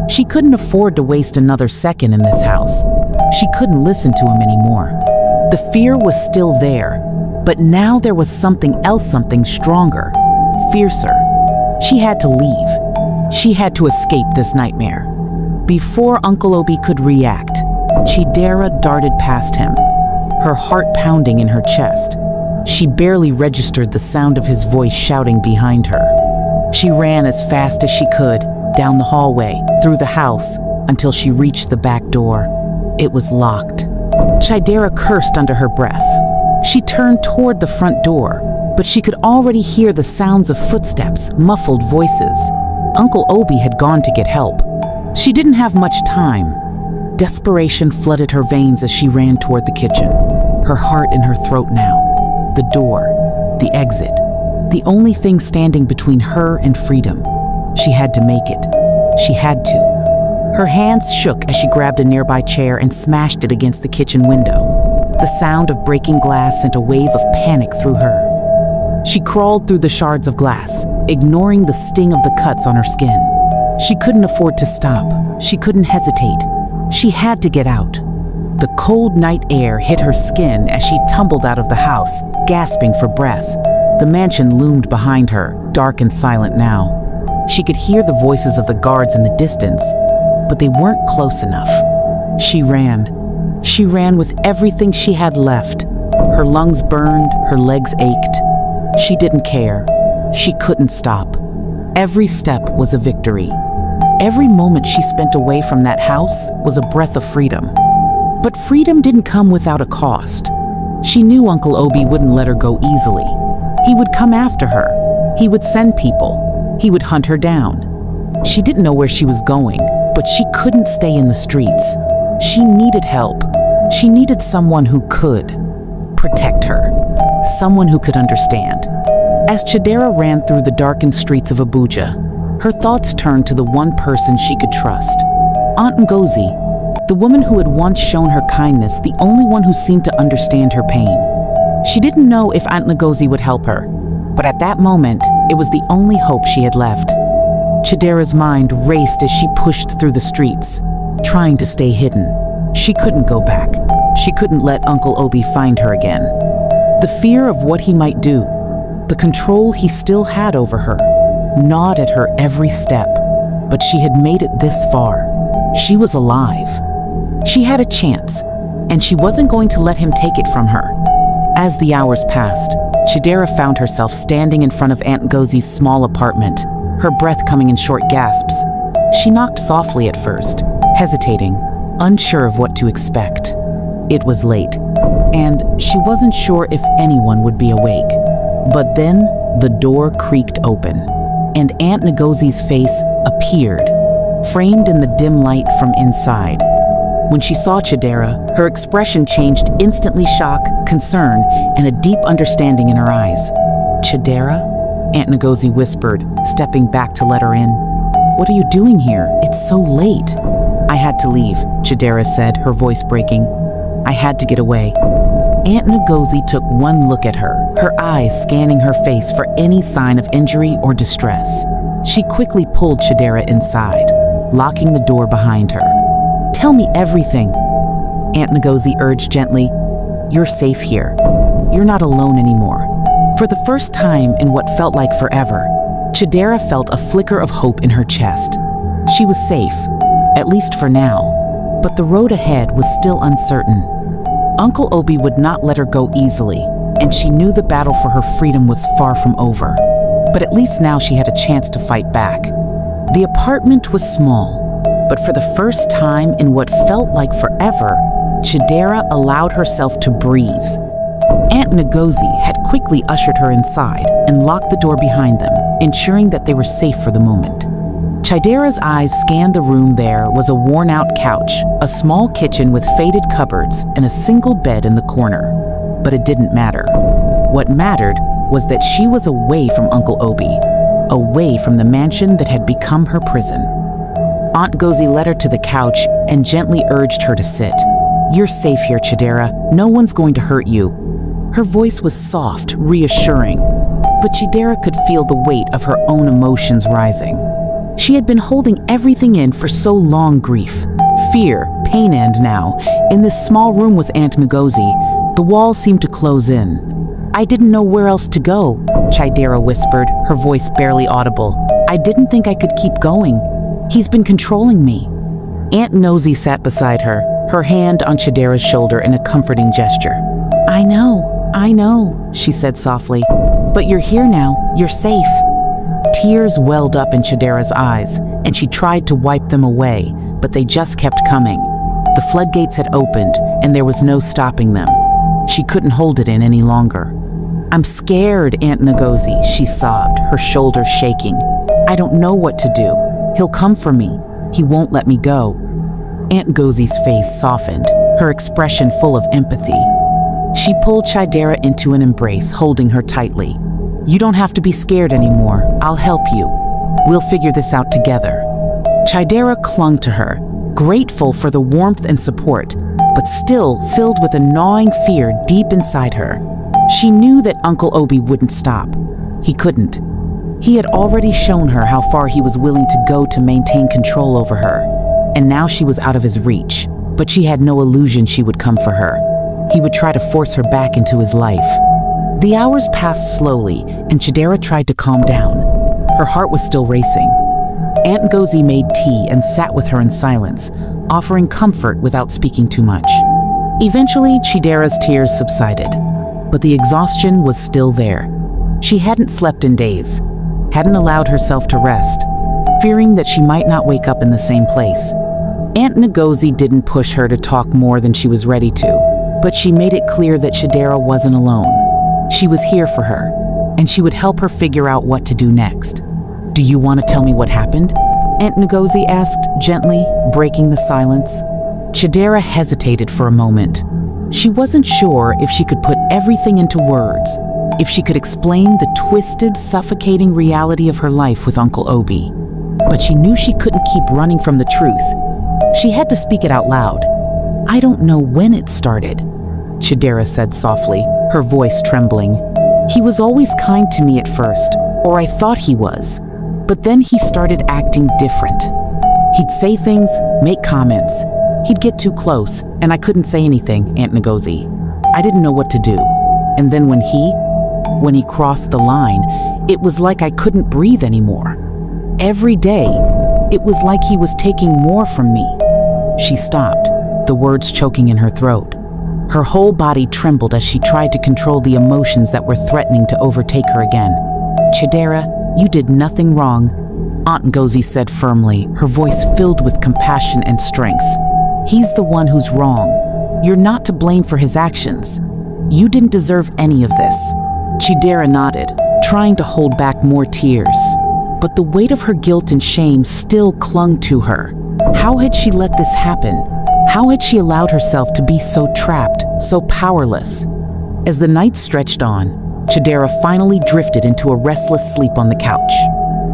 She couldn't afford to waste another second in this house. She couldn't listen to him anymore. The fear was still there, but now there was something else, something stronger, fiercer. She had to leave. She had to escape this nightmare. Before Uncle Obi could react, Chidera darted past him, her heart pounding in her chest. She barely registered the sound of his voice shouting behind her. She ran as fast as she could, down the hallway, through the house, until she reached the back door. It was locked. Chidera cursed under her breath. She turned toward the front door, but she could already hear the sounds of footsteps, muffled voices. Uncle Obi had gone to get help. She didn't have much time. Desperation flooded her veins as she ran toward the kitchen, her heart in her throat now. The door, the exit, the only thing standing between her and freedom. She had to make it. She had to. Her hands shook as she grabbed a nearby chair and smashed it against the kitchen window. The sound of breaking glass sent a wave of panic through her. She crawled through the shards of glass, ignoring the sting of the cuts on her skin. She couldn't afford to stop. She couldn't hesitate. She had to get out. The cold night air hit her skin as she tumbled out of the house, gasping for breath. The mansion loomed behind her, dark and silent now. She could hear the voices of the guards in the distance, but they weren't close enough. She ran. She ran with everything she had left. Her lungs burned, her legs ached. She didn't care. She couldn't stop. Every step was a victory. Every moment she spent away from that house was a breath of freedom. But freedom didn't come without a cost. She knew Uncle Obi wouldn't let her go easily. He would come after her. He would send people. He would hunt her down. She didn't know where she was going, but she couldn't stay in the streets. She needed help. She needed someone who could protect her, someone who could understand. As Chidera ran through the darkened streets of Abuja, her thoughts turned to the one person she could trust, Aunt Ngozi, the woman who had once shown her kindness, the only one who seemed to understand her pain. She didn't know if Aunt Ngozi would help her, but at that moment, it was the only hope she had left. Chidera's mind raced as she pushed through the streets, trying to stay hidden. She couldn't go back. She couldn't let Uncle Obi find her again. The fear of what he might do, the control he still had over her, gnawed at her every step. But she had made it this far. She was alive. She had a chance, and she wasn't going to let him take it from her. As the hours passed, Chidera found herself standing in front of Aunt Ngozi's small apartment, her breath coming in short gasps. She knocked softly at first, hesitating, unsure of what to expect. It was late, and she wasn't sure if anyone would be awake. But then, the door creaked open, and Aunt Ngozi's face appeared, framed in the dim light from inside. When she saw Chidera, her expression changed instantly: shock, concern, and a deep understanding in her eyes. "Chidera?" Aunt Ngozi whispered, stepping back to let her in. "What are you doing here? It's so late." "I had to leave," Chidera said, her voice breaking. "I had to get away." Aunt Ngozi took one look at her, her eyes scanning her face for any sign of injury or distress. She quickly pulled Chidera inside, locking the door behind her. "Tell me everything," Aunt Ngozi urged gently. "You're safe here. You're not alone anymore." For the first time in what felt like forever, Chidera felt a flicker of hope in her chest. She was safe, at least for now, but the road ahead was still uncertain. Uncle Obi would not let her go easily, and she knew the battle for her freedom was far from over. But at least now she had a chance to fight back. The apartment was small, but for the first time in what felt like forever, Chidera allowed herself to breathe. Aunt Ngozi had quickly ushered her inside and locked the door behind them, ensuring that they were safe for the moment. Chidera's eyes scanned the room. There was a worn-out couch, a small kitchen with faded cupboards, and a single bed in the corner. But it didn't matter. What mattered was that she was away from Uncle Obi, away from the mansion that had become her prison. Aunt Ngozi led her to the couch and gently urged her to sit. "You're safe here, Chidera. No one's going to hurt you." Her voice was soft, reassuring, but Chidera could feel the weight of her own emotions rising. She had been holding everything in for so long: grief, fear, pain, and now, in this small room with Aunt Ngozi, the walls seemed to close in. "I didn't know where else to go," Chidera whispered, her voice barely audible. "I didn't think I could keep going. He's been controlling me." Aunt Ngozi sat beside her, her hand on Chidera's shoulder in a comforting gesture. I know, she said softly. "But you're here now, you're safe." Tears welled up in Chidera's eyes, and she tried to wipe them away, but they just kept coming. The floodgates had opened, and there was no stopping them. She couldn't hold it in any longer. "I'm scared, Aunt Ngozi," she sobbed, her shoulders shaking. "I don't know what to do. He'll come for me. He won't let me go." Aunt Ngozi's face softened, her expression full of empathy. She pulled Chidera into an embrace, holding her tightly. "You don't have to be scared anymore. I'll help you." We'll figure this out together." Chidera clung to her, grateful for the warmth and support, but still filled with a gnawing fear deep inside her. She knew that Uncle Obi wouldn't stop. He couldn't. He had already shown her how far he was willing to go to maintain control over her, and now she was out of his reach. But she had no illusion she would come for her. He would try to force her back into his life. The hours passed slowly, and Chidera tried to calm down. Her heart was still racing. Aunt Ngozi made tea and sat with her in silence, offering comfort without speaking too much. Eventually, Chidera's tears subsided, but the exhaustion was still there. She hadn't slept in days, hadn't allowed herself to rest, fearing that she might not wake up in the same place. Aunt Ngozi didn't push her to talk more than she was ready to, but she made it clear that Chidera wasn't alone. She was here for her, and she would help her figure out what to do next. "Do you want to tell me what happened?" Aunt Ngozi asked gently, breaking the silence. Chidera hesitated for a moment. She wasn't sure if she could put everything into words, if she could explain the twisted, suffocating reality of her life with Uncle Obi. But she knew she couldn't keep running from the truth. She had to speak it out loud. "I don't know when it started," Chidera said softly, her voice trembling. "He was always kind to me at first, or I thought he was. But then he started acting different. He'd say things, make comments. He'd get too close, and I couldn't say anything, Aunt Ngozi. I didn't know what to do. And then when he crossed the line, it was like I couldn't breathe anymore. Every day, it was like he was taking more from me." She stopped, the words choking in her throat. Her whole body trembled as she tried to control the emotions that were threatening to overtake her again. "Chidera, you did nothing wrong," Aunt Ngozi said firmly, her voice filled with compassion and strength. "He's the one who's wrong. You're not to blame for his actions. You didn't deserve any of this." Chidera nodded, trying to hold back more tears. But the weight of her guilt and shame still clung to her. How had she let this happen? How had she allowed herself to be so trapped, so powerless? As the night stretched on, Chidera finally drifted into a restless sleep on the couch.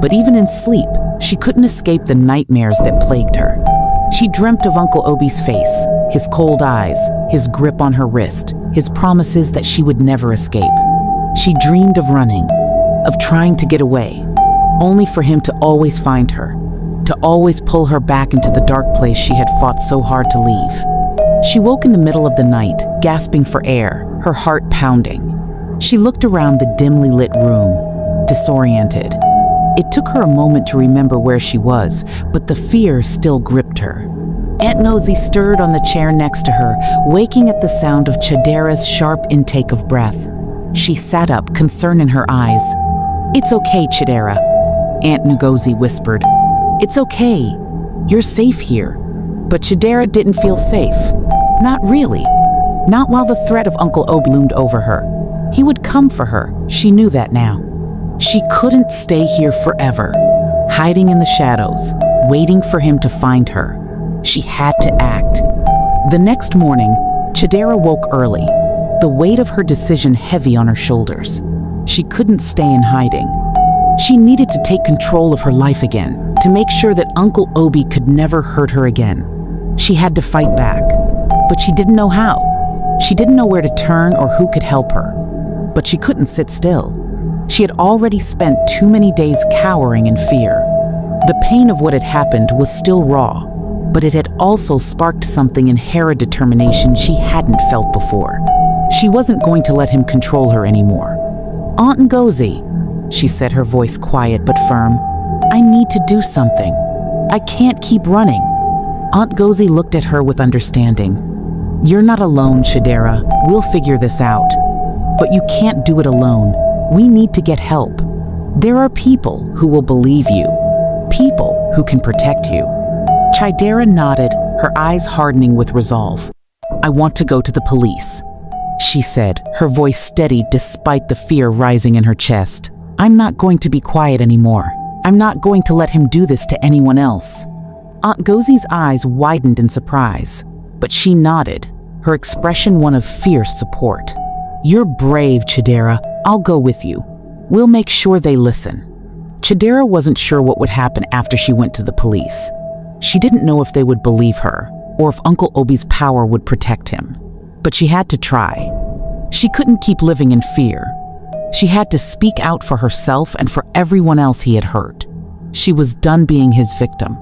But even in sleep, she couldn't escape the nightmares that plagued her. She dreamt of Uncle Obi's face, his cold eyes, his grip on her wrist, his promises that she would never escape. She dreamed of running, of trying to get away, only for him to always find her, to always pull her back into the dark place she had fought so hard to leave. She woke in the middle of the night, gasping for air, her heart pounding. She looked around the dimly lit room, disoriented. It took her a moment to remember where she was, but the fear still gripped her. Aunt Nosy stirred on the chair next to her, waking at the sound of Chidera's sharp intake of breath. She sat up, concern in her eyes. "It's okay, Chidera," Aunt Ngozi whispered. "It's okay. You're safe here." But Chidera didn't feel safe. Not really. Not while the threat of Uncle Obi loomed over her. He would come for her. She knew that now. She couldn't stay here forever, hiding in the shadows, waiting for him to find her. She had to act. The next morning, Chidera woke early, the weight of her decision heavy on her shoulders. She couldn't stay in hiding. She needed to take control of her life again, to make sure that Uncle Obi could never hurt her again. She had to fight back, but she didn't know how. She didn't know where to turn or who could help her. But she couldn't sit still. She had already spent too many days cowering in fear. The pain of what had happened was still raw, but it had also sparked something in her determination she hadn't felt before. She wasn't going to let him control her anymore. "Aunt Ngozi," she said, her voice quiet but firm, "I need to do something. I can't keep running." Aunt Ngozi looked at her with understanding. "You're not alone, Chidera. We'll figure this out. But you can't do it alone. We need to get help. There are people who will believe you, people who can protect you." Chidera nodded, her eyes hardening with resolve. "I want to go to the police," she said, her voice steady despite the fear rising in her chest. "I'm not going to be quiet anymore. I'm not going to let him do this to anyone else." Aunt Ngozi's eyes widened in surprise, but she nodded, her expression one of fierce support. "You're brave, Chidera. I'll go with you. We'll make sure they listen." Chidera wasn't sure what would happen after she went to the police. She didn't know if they would believe her, or if Uncle Obi's power would protect him. But she had to try. She couldn't keep living in fear. She had to speak out for herself and for everyone else he had hurt. She was done being his victim.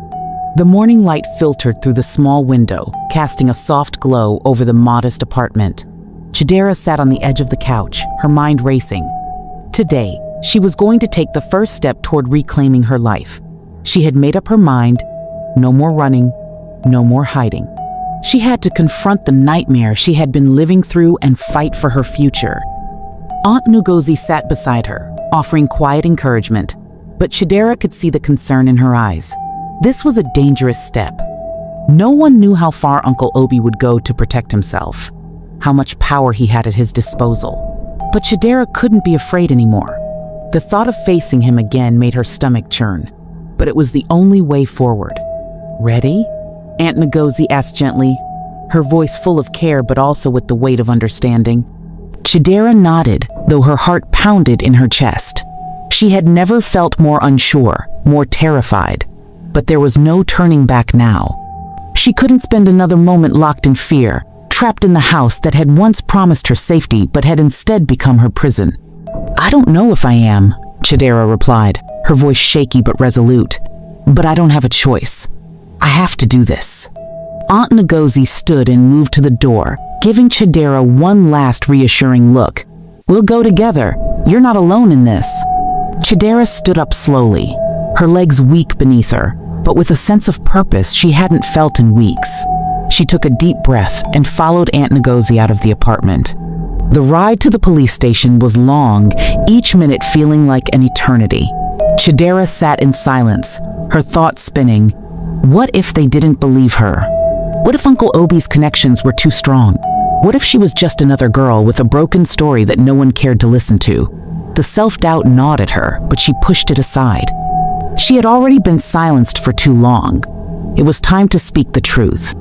The morning light filtered through the small window, casting a soft glow over the modest apartment. Chidera sat on the edge of the couch, her mind racing. Today, she was going to take the first step toward reclaiming her life. She had made up her mind. No more running, no more hiding. She had to confront the nightmare she had been living through and fight for her future. Aunt Ngozi sat beside her, offering quiet encouragement, but Chidera could see the concern in her eyes. This was a dangerous step. No one knew how far Uncle Obi would go to protect himself, how much power he had at his disposal. But Chidera couldn't be afraid anymore. The thought of facing him again made her stomach churn, but it was the only way forward. "Ready?" Aunt Ngozi asked gently, her voice full of care but also with the weight of understanding. Chidera nodded, though her heart pounded in her chest. She had never felt more unsure, more terrified, but there was no turning back now. She couldn't spend another moment locked in fear, trapped in the house that had once promised her safety but had instead become her prison. "I don't know if I am," Chidera replied, her voice shaky but resolute. "But I don't have a choice. I have to do this." Aunt Ngozi stood and moved to the door, giving Chidera one last reassuring look. "We'll go together. You're not alone in this." Chidera stood up slowly, her legs weak beneath her, but with a sense of purpose she hadn't felt in weeks. She took a deep breath and followed Aunt Ngozi out of the apartment. The ride to the police station was long, each minute feeling like an eternity. Chidera sat in silence, her thoughts spinning. What if they didn't believe her? What if Uncle Obi's connections were too strong? What if she was just another girl with a broken story that no one cared to listen to? The self-doubt gnawed at her, but she pushed it aside. She had already been silenced for too long. It was time to speak the truth.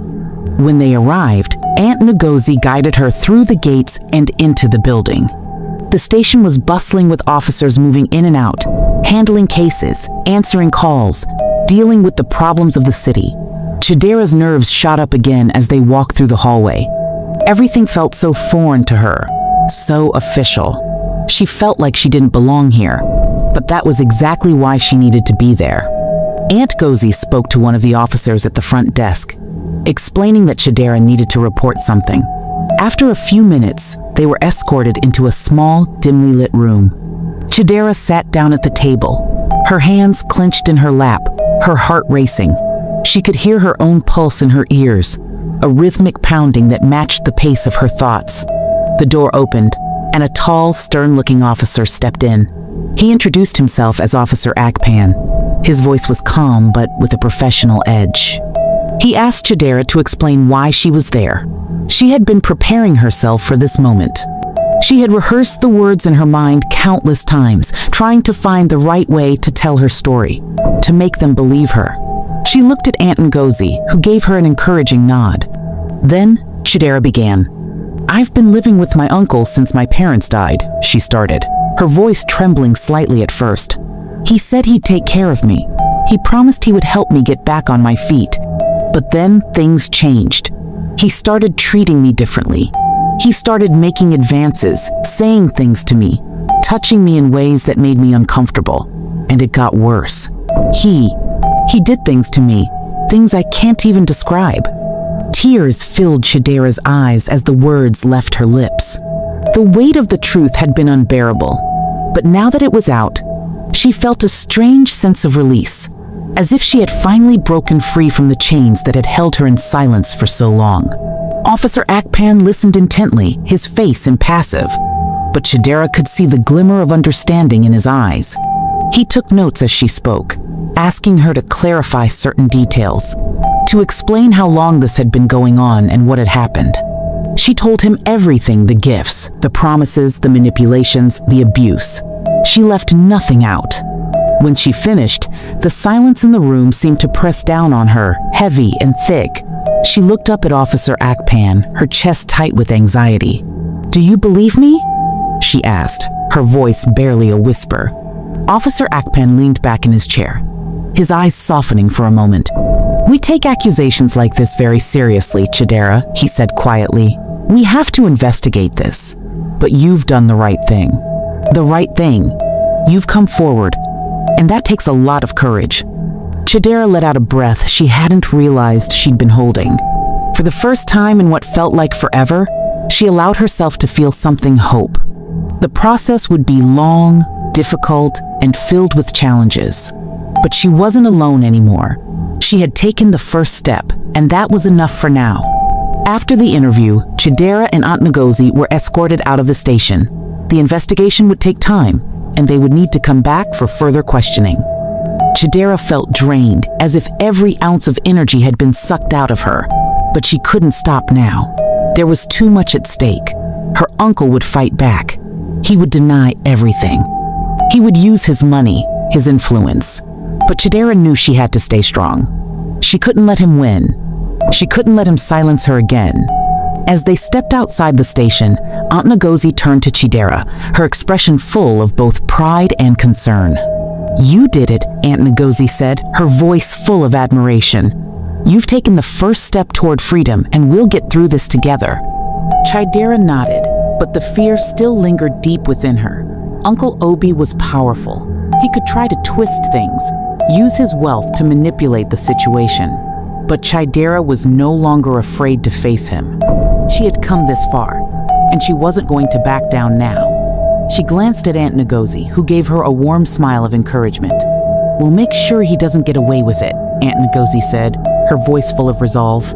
When they arrived, Aunt Ngozi guided her through the gates and into the building. The station was bustling with officers moving in and out, handling cases, answering calls, dealing with the problems of the city. Chidera's nerves shot up again as they walked through the hallway. Everything felt so foreign to her, so official. She felt like she didn't belong here, but that was exactly why she needed to be there. Aunt Ngozi spoke to one of the officers at the front desk, explaining that Chidera needed to report something. After a few minutes, they were escorted into a small, dimly lit room. Chidera sat down at the table, her hands clenched in her lap, her heart racing. She could hear her own pulse in her ears, a rhythmic pounding that matched the pace of her thoughts. The door opened, and a tall, stern-looking officer stepped in. He introduced himself as Officer Akpan. His voice was calm, but with a professional edge. He asked Chidera to explain why she was there. She had been preparing herself for this moment. She had rehearsed the words in her mind countless times, trying to find the right way to tell her story, to make them believe her. She looked at Aunt Ngozi, who gave her an encouraging nod. Then, Chidera began. "I've been living with my uncle since my parents died," she started, her voice trembling slightly at first. "He said he'd take care of me. He promised he would help me get back on my feet. But then things changed. He started treating me differently. He started making advances, saying things to me, touching me in ways that made me uncomfortable. And it got worse. He did things to me, things I can't even describe." Tears filled Chidera's eyes as the words left her lips. The weight of the truth had been unbearable, but now that it was out, she felt a strange sense of release, as if she had finally broken free from the chains that had held her in silence for so long. Officer Akpan listened intently, his face impassive, but Chidera could see the glimmer of understanding in his eyes. He took notes as she spoke, asking her to clarify certain details, to explain how long this had been going on and what had happened. She told him everything, the gifts, the promises, the manipulations, the abuse. She left nothing out. When she finished, the silence in the room seemed to press down on her, heavy and thick. She looked up at Officer Akpan, her chest tight with anxiety. "Do you believe me?" she asked, her voice barely a whisper. Officer Akpan leaned back in his chair, his eyes softening for a moment. "We take accusations like this very seriously, Chidera," he said quietly. "We have to investigate this. But you've done the right thing." "The right thing? You've come forward, and that takes a lot of courage." Chidera let out a breath she hadn't realized she'd been holding. For the first time in what felt like forever, she allowed herself to feel something hope. The process would be long, difficult, and filled with challenges. But she wasn't alone anymore. She had taken the first step, and that was enough for now. After the interview, Chidera and Aunt Ngozi were escorted out of the station. The investigation would take time, and they would need to come back for further questioning. Chidera felt drained, as if every ounce of energy had been sucked out of her. But she couldn't stop now. There was too much at stake. Her uncle would fight back. He would deny everything. He would use his money, his influence. But Chidera knew she had to stay strong. She couldn't let him win. She couldn't let him silence her again. As they stepped outside the station, Aunt Ngozi turned to Chidera, her expression full of both pride and concern. "You did it," Aunt Ngozi said, her voice full of admiration. "You've taken the first step toward freedom, and we'll get through this together." Chidera nodded, but the fear still lingered deep within her. Uncle Obi was powerful. He could try to twist things, use his wealth to manipulate the situation. But Chidera was no longer afraid to face him. She had come this far, and she wasn't going to back down now. She glanced at Aunt Ngozi, who gave her a warm smile of encouragement. "We'll make sure he doesn't get away with it," Aunt Ngozi said, her voice full of resolve.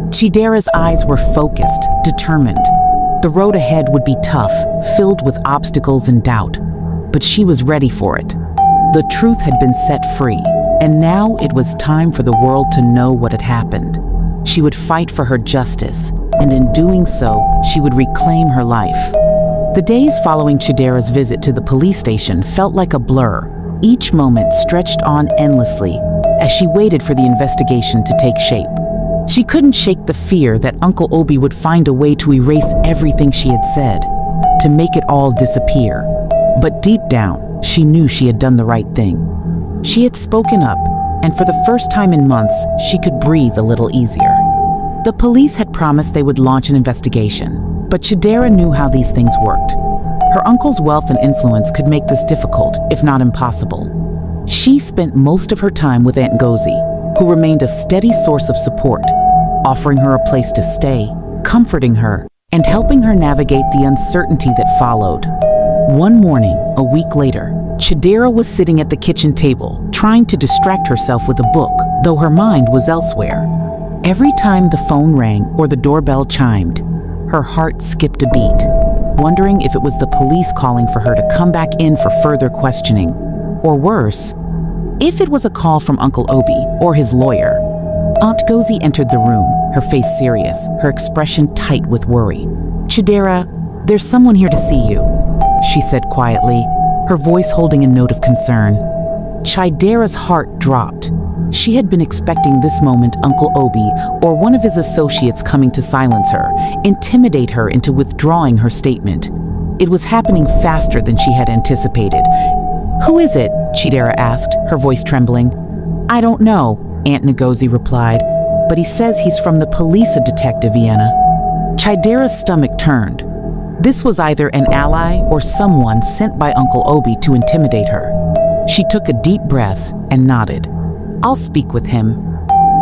Chidera's eyes were focused, determined. The road ahead would be tough, filled with obstacles and doubt, but she was ready for it. The truth had been set free, and now it was time for the world to know what had happened. She would fight for her justice, and in doing so, she would reclaim her life. The days following Chidera's visit to the police station felt like a blur. Each moment stretched on endlessly as she waited for the investigation to take shape. She couldn't shake the fear that Uncle Obi would find a way to erase everything she had said, to make it all disappear. But deep down, she knew she had done the right thing. She had spoken up, and for the first time in months, she could breathe a little easier. The police had promised they would launch an investigation, but Chidera knew how these things worked. Her uncle's wealth and influence could make this difficult, if not impossible. She spent most of her time with Aunt Ngozi, who remained a steady source of support, offering her a place to stay, comforting her, and helping her navigate the uncertainty that followed. One morning, a week later, Chidera was sitting at the kitchen table, trying to distract herself with a book, though her mind was elsewhere. Every time the phone rang or the doorbell chimed, her heart skipped a beat, wondering if it was the police calling for her to come back in for further questioning. Or worse, if it was a call from Uncle Obi or his lawyer. Aunt Ngozi entered the room, her face serious, her expression tight with worry. "Chidera, there's someone here to see you," she said quietly, her voice holding a note of concern. Chidera's heart dropped. She had been expecting this moment Uncle Obi or one of his associates coming to silence her, intimidate her into withdrawing her statement. It was happening faster than she had anticipated. "Who is it?" Chidera asked, her voice trembling. "I don't know," Aunt Ngozi replied, "but he says he's from the police detective, Vienna." Chidera's stomach turned. This was either an ally or someone sent by Uncle Obi to intimidate her. She took a deep breath and nodded. "I'll speak with him."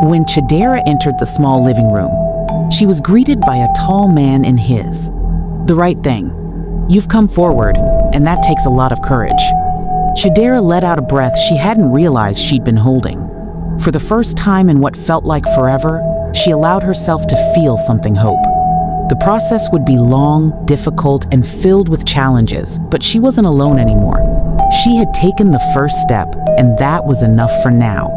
When Chidera entered the small living room, she was greeted by a tall man in his. "The right thing. You've come forward, and that takes a lot of courage." Chidera let out a breath she hadn't realized she'd been holding. For the first time in what felt like forever, she allowed herself to feel something hope. The process would be long, difficult, and filled with challenges, but she wasn't alone anymore. She had taken the first step, and that was enough for now.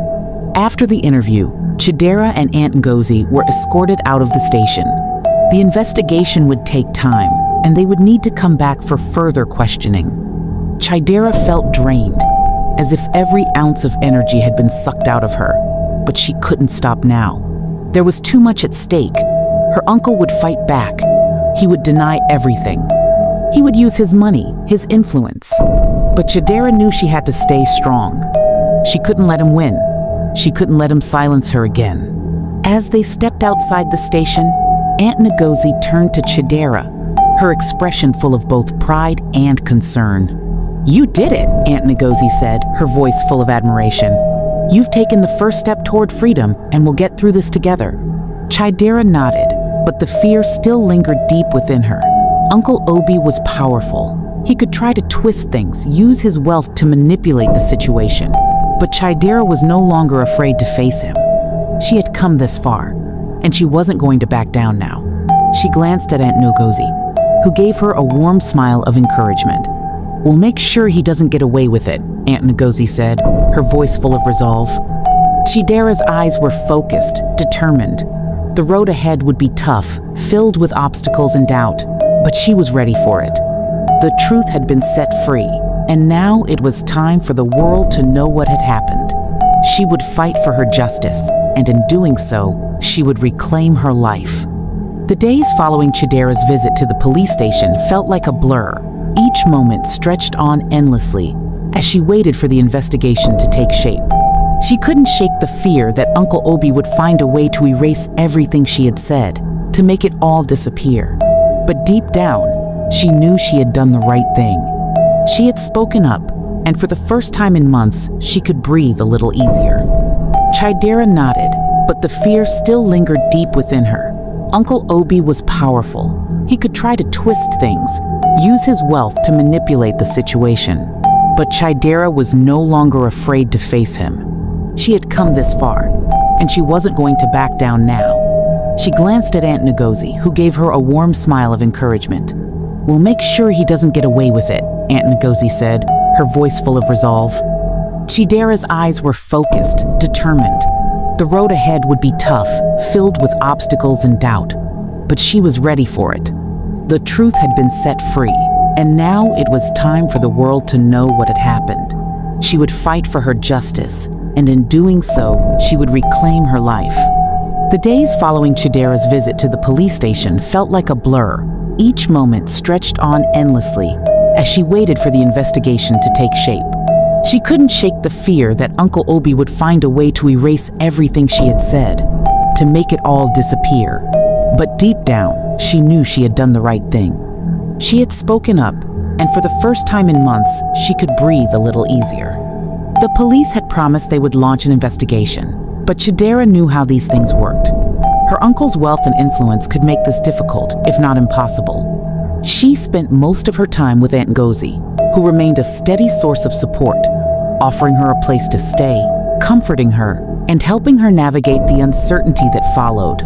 After the interview, Chidera and Aunt Ngozi were escorted out of the station. The investigation would take time, and they would need to come back for further questioning. Chidera felt drained, as if every ounce of energy had been sucked out of her, but she couldn't stop now. There was too much at stake. Her uncle would fight back. He would deny everything. He would use his money, his influence. But Chidera knew she had to stay strong. She couldn't let him win. She couldn't let him silence her again. As they stepped outside the station, Aunt Ngozi turned to Chidera, her expression full of both pride and concern. "You did it," Aunt Ngozi said, her voice full of admiration. "You've taken the first step toward freedom, and we'll get through this together." Chidera nodded, but the fear still lingered deep within her. Uncle Obi was powerful. He could try to twist things, use his wealth to manipulate the situation. But Chidera was no longer afraid to face him. She had come this far, and she wasn't going to back down now. She glanced at Aunt Ngozi, who gave her a warm smile of encouragement. "We'll make sure he doesn't get away with it," Aunt Ngozi said, her voice full of resolve. Chidera's eyes were focused, determined. The road ahead would be tough, filled with obstacles and doubt, but she was ready for it. The truth had been set free, and now it was time for the world to know what had happened. She would fight for her justice, and in doing so, she would reclaim her life. The days following Chidera's visit to the police station felt like a blur. Each moment stretched on endlessly as she waited for the investigation to take shape. She couldn't shake the fear that Uncle Obi would find a way to erase everything she had said, to make it all disappear. But deep down, she knew she had done the right thing. She had spoken up, and for the first time in months, she could breathe a little easier. Chidera nodded, but the fear still lingered deep within her. Uncle Obi was powerful. He could try to twist things, use his wealth to manipulate the situation. But Chidera was no longer afraid to face him. She had come this far, and she wasn't going to back down now. She glanced at Aunt Ngozi, who gave her a warm smile of encouragement. "We'll make sure he doesn't get away with it," Aunt Ngozi said, her voice full of resolve. Chidera's eyes were focused, determined. The road ahead would be tough, filled with obstacles and doubt, but she was ready for it. The truth had been set free, and now it was time for the world to know what had happened. She would fight for her justice, and in doing so, she would reclaim her life. The days following Chidera's visit to the police station felt like a blur. Each moment stretched on endlessly as she waited for the investigation to take shape. She couldn't shake the fear that Uncle Obi would find a way to erase everything she had said, to make it all disappear. But deep down, she knew she had done the right thing. She had spoken up, and for the first time in months, she could breathe a little easier. The police had promised they would launch an investigation, but Chidera knew how these things worked. Her uncle's wealth and influence could make this difficult, if not impossible. She spent most of her time with Aunt Ngozi, who remained a steady source of support, offering her a place to stay, comforting her, and helping her navigate the uncertainty that followed.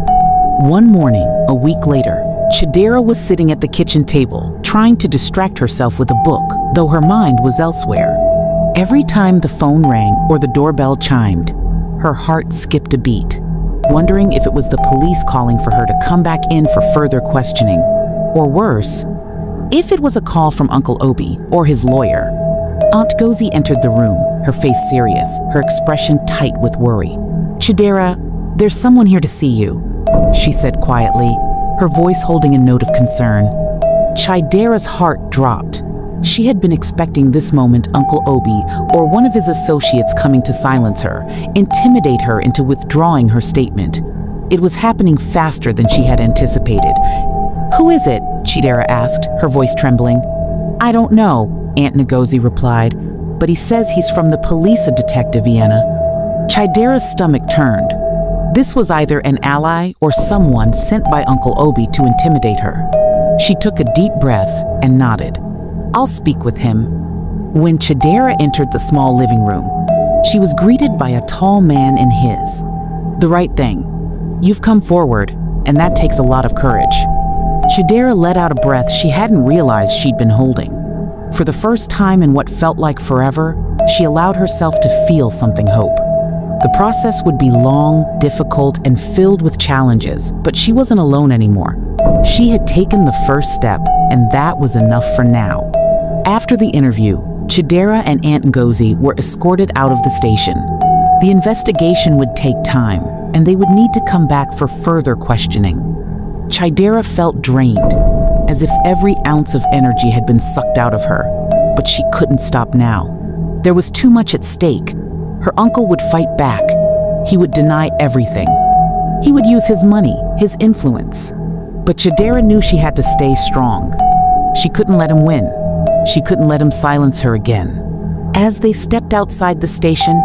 One morning, a week later, Chidera was sitting at the kitchen table, trying to distract herself with a book, though her mind was elsewhere. Every time the phone rang or the doorbell chimed, her heart skipped a beat, wondering if it was the police calling for her to come back in for further questioning. Or worse, if it was a call from Uncle Obi or his lawyer. Aunt Ngozi entered the room, her face serious, her expression tight with worry. "Chidera, there's someone here to see you," she said quietly, her voice holding a note of concern. Chidera's heart dropped. She had been expecting this moment Uncle Obi or one of his associates coming to silence her, intimidate her into withdrawing her statement. It was happening faster than she had anticipated. "Who is it?" Chidera asked, her voice trembling. "I don't know," Aunt Ngozi replied, "but he says he's from the police, a detective, Vienna." Chidera's stomach turned. This was either an ally or someone sent by Uncle Obi to intimidate her. She took a deep breath and nodded. "I'll speak with him." When Chidera entered the small living room, she was greeted by a tall man in his. "The right thing. You've come forward, and that takes a lot of courage." Chidera let out a breath she hadn't realized she'd been holding. For the first time in what felt like forever, she allowed herself to feel something hope. The process would be long, difficult, and filled with challenges, but she wasn't alone anymore. She had taken the first step, and that was enough for now. After the interview, Chidera and Aunt Ngozi were escorted out of the station. The investigation would take time, and they would need to come back for further questioning. Chidera felt drained. as if every ounce of energy had been sucked out of her. But she couldn't stop now. There was too much at stake. Her uncle would fight back. He would deny everything. He would use his money, his influence. But Chidera knew she had to stay strong. She couldn't let him win. She couldn't let him silence her again. As they stepped outside the station,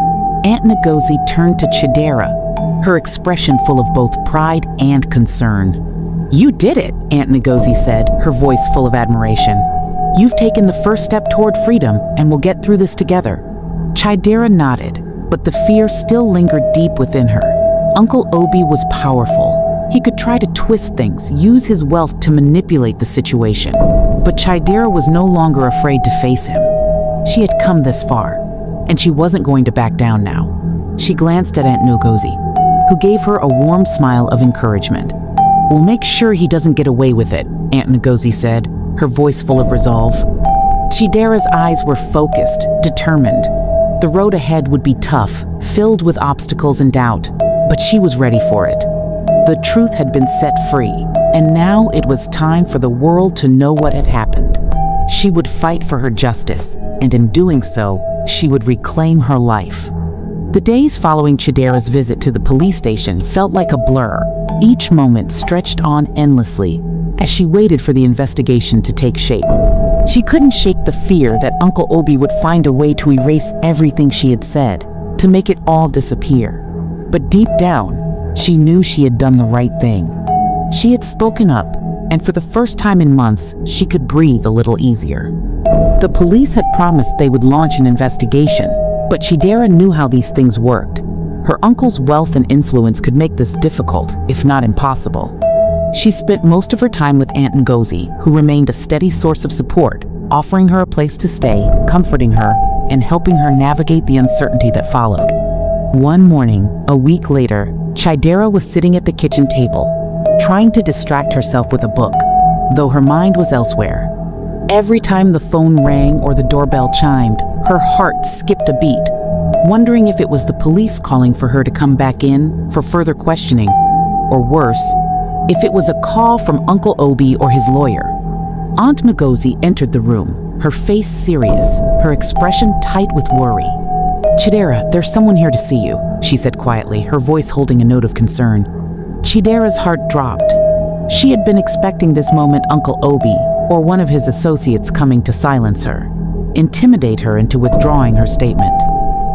Aunt Ngozi turned to Chidera, her expression full of both pride and concern. "You did it," Aunt Ngozi said, her voice full of admiration. "You've taken the first step toward freedom, and we'll get through this together." Chidera nodded, but the fear still lingered deep within her. Uncle Obi was powerful. He could try to twist things, use his wealth to manipulate the situation. But Chidera was no longer afraid to face him. She had come this far, and she wasn't going to back down now. She glanced at Aunt Ngozi, who gave her a warm smile of encouragement. "We'll make sure he doesn't get away with it," Aunt Ngozi said, her voice full of resolve. Chidera's eyes were focused, determined. The road ahead would be tough, filled with obstacles and doubt, but she was ready for it. The truth had been set free, and now it was time for the world to know what had happened. She would fight for her justice, and in doing so, she would reclaim her life. The days following Chidera's visit to the police station felt like a blur. Each moment stretched on endlessly as she waited for the investigation to take shape. She couldn't shake the fear that Uncle Obi would find a way to erase everything she had said, to make it all disappear. But deep down, she knew she had done the right thing. She had spoken up, and for the first time in months, she could breathe a little easier. The police had promised they would launch an investigation, but Chidera knew how these things worked. Her uncle's wealth and influence could make this difficult, if not impossible. She spent most of her time with Aunt Ngozi, who remained a steady source of support, offering her a place to stay, comforting her, and helping her navigate the uncertainty that followed. One morning, a week later, Chidera was sitting at the kitchen table, trying to distract herself with a book, though her mind was elsewhere. Every time the phone rang or the doorbell chimed, her heart skipped a beat, wondering if it was the police calling for her to come back in for further questioning, or worse, if it was a call from Uncle Obi or his lawyer. Aunt Ngozi entered the room, her face serious, her expression tight with worry. "Chidera, there's someone here to see you," she said quietly, her voice holding a note of concern. Chidera's heart dropped. She had been expecting this moment Uncle Obi, or one of his associates, coming to silence her, intimidate her into withdrawing her statement.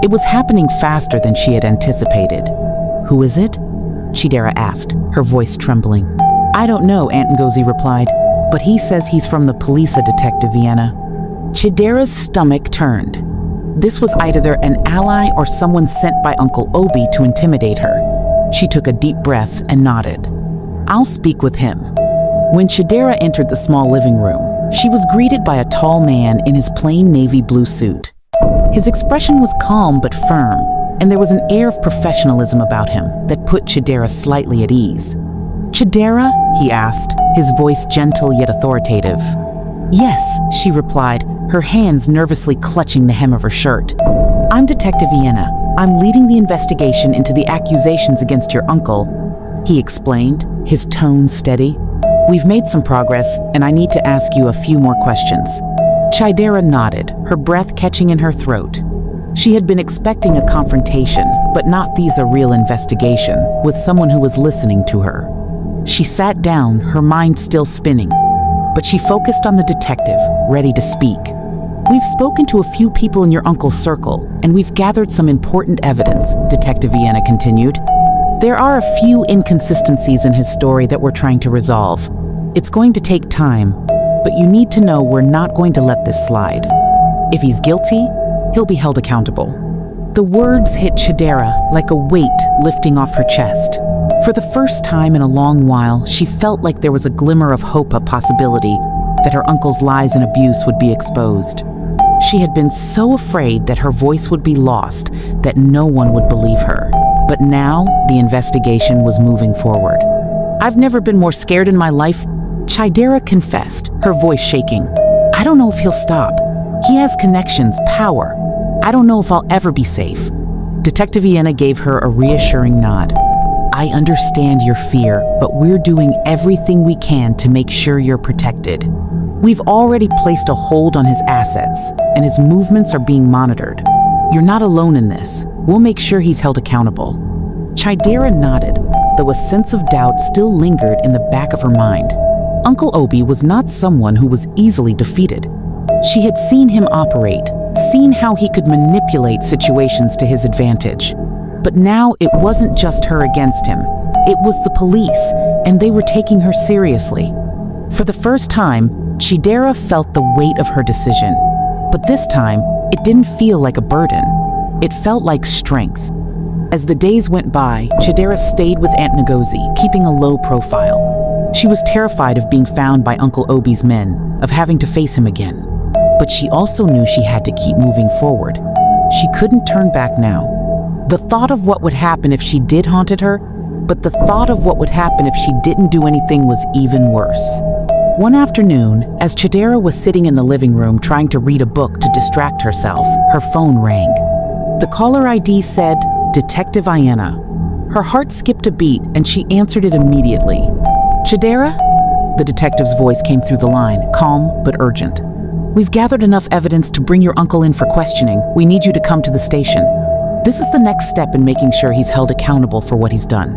It was happening faster than she had anticipated. "Who is it?" Chidera asked, her voice trembling. "I don't know," Aunt Ngozi replied, "but he says he's from the police, Detective Vienna." Chidera's stomach turned. This was either an ally or someone sent by Uncle Obi to intimidate her. She took a deep breath and nodded. "I'll speak with him." When Chidera entered the small living room, she was greeted by a tall man in his plain navy blue suit. His expression was calm but firm, and there was an air of professionalism about him that put Chidera slightly at ease. "Chidera?" he asked, his voice gentle yet authoritative. "Yes," she replied, her hands nervously clutching the hem of her shirt. "I'm Detective Vienna. I'm leading the investigation into the accusations against your uncle," he explained, his tone steady. "We've made some progress, and I need to ask you a few more questions." Chidera nodded, her breath catching in her throat. She had been expecting a confrontation, but not a real investigation, with someone who was listening to her. She sat down, her mind still spinning, but she focused on the detective, ready to speak. "We've spoken to a few people in your uncle's circle, and we've gathered some important evidence," Detective Vienna continued. "There are a few inconsistencies in his story that we're trying to resolve. It's going to take time, but you need to know we're not going to let this slide. If he's guilty, he'll be held accountable." The words hit Chidera like a weight lifting off her chest. For the first time in a long while, she felt like there was a glimmer of hope, a possibility that her uncle's lies and abuse would be exposed. She had been so afraid that her voice would be lost, that no one would believe her. But now, the investigation was moving forward. "I've never been more scared in my life," Chidera confessed, her voice shaking. "I don't know if he'll stop. He has connections, power. I don't know if I'll ever be safe." Detective Vienna gave her a reassuring nod. I understand your fear, but we're doing everything we can to make sure you're protected. We've already placed a hold on his assets, and his movements are being monitored. You're not alone in this. We'll make sure he's held accountable." Chidera nodded, though a sense of doubt still lingered in the back of her mind. Uncle Obi was not someone who was easily defeated. She had seen him operate, seen how he could manipulate situations to his advantage. But now it wasn't just her against him. It was the police, and they were taking her seriously. For the first time, Chidera felt the weight of her decision. But this time, it didn't feel like a burden. It felt like strength. As the days went by, Chidera stayed with Aunt Ngozi, keeping a low profile. She was terrified of being found by Uncle Obi's men, of having to face him again. But she also knew she had to keep moving forward. She couldn't turn back now. The thought of what would happen if she did haunted her, but the thought of what would happen if she didn't do anything was even worse. One afternoon, as Chidera was sitting in the living room trying to read a book to distract herself, her phone rang. The caller ID said, "Detective Vienna." Her heart skipped a beat and she answered it immediately. "Chidera?" The detective's voice came through the line, calm but urgent. "We've gathered enough evidence to bring your uncle in for questioning. We need you to come to the station. This is the next step in making sure he's held accountable for what he's done."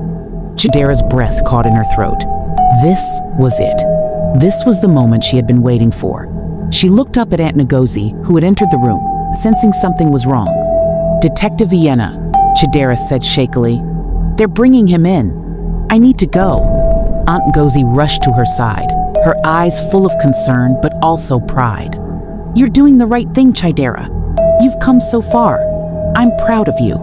Chidera's breath caught in her throat. This was it. This was the moment she had been waiting for. She looked up at Aunt Ngozi, who had entered the room, sensing something was wrong. "Detective Vienna," Chidera said shakily. "They're bringing him in. I need to go." Aunt Ngozi rushed to her side, her eyes full of concern but also pride. "You're doing the right thing, Chidera. You've come so far. I'm proud of you."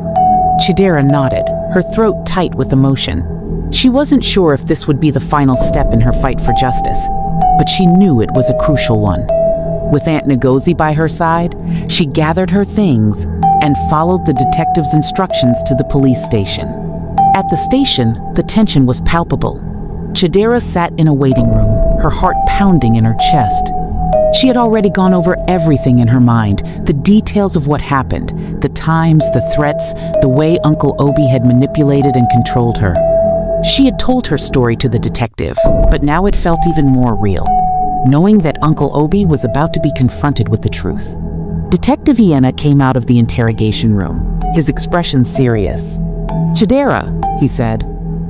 Chidera nodded, her throat tight with emotion. She wasn't sure if this would be the final step in her fight for justice, but she knew it was a crucial one. With Aunt Ngozi by her side, she gathered her things and followed the detective's instructions to the police station. At the station, the tension was palpable. Chidera sat in a waiting room, her heart pounding in her chest. She had already gone over everything in her mind, the details of what happened, the times, the threats, the way Uncle Obi had manipulated and controlled her. She had told her story to the detective, but now it felt even more real, knowing that Uncle Obi was about to be confronted with the truth. Detective Vienna came out of the interrogation room, his expression serious. "Chidera," he said,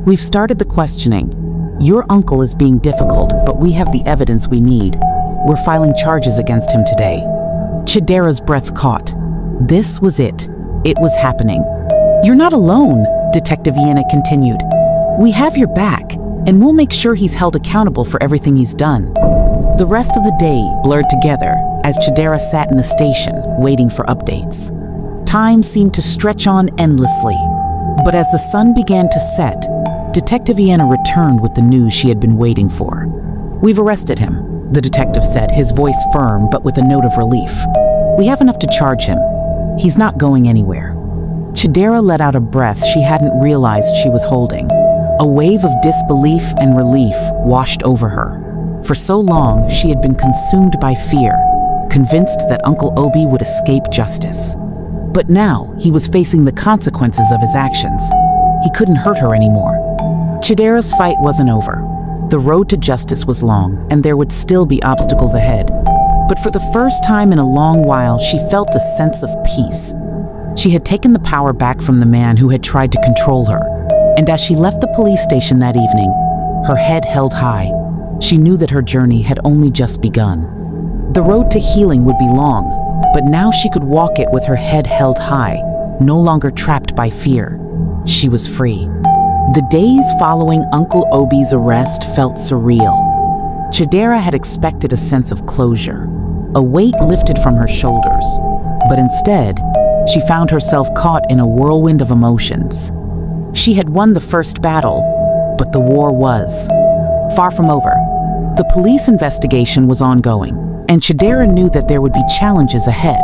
"we've started the questioning. Your uncle is being difficult, but we have the evidence we need. We're filing charges against him today." Chidera's breath caught. This was it. It was happening. "You're not alone," Detective Vienna continued. "We have your back, and we'll make sure he's held accountable for everything he's done." The rest of the day blurred together as Chidera sat in the station, waiting for updates. Time seemed to stretch on endlessly, but as the sun began to set, Detective Vienna returned with the news she had been waiting for. "We've arrested him," the detective said, his voice firm but with a note of relief. "We have enough to charge him. He's not going anywhere." Chidera let out a breath she hadn't realized she was holding. A wave of disbelief and relief washed over her. For so long, she had been consumed by fear, convinced that Uncle Obi would escape justice. But now, he was facing the consequences of his actions. He couldn't hurt her anymore. Chidera's fight wasn't over. The road to justice was long, and there would still be obstacles ahead. But for the first time in a long while, she felt a sense of peace. She had taken the power back from the man who had tried to control her. And as she left the police station that evening, her head held high, she knew that her journey had only just begun. The road to healing would be long, but now she could walk it with her head held high, no longer trapped by fear. She was free. The days following Uncle Obi's arrest felt surreal. Chidera had expected a sense of closure, a weight lifted from her shoulders, but instead, she found herself caught in a whirlwind of emotions. She had won the first battle, but the war was far from over. The police investigation was ongoing, and Chidera knew that there would be challenges ahead.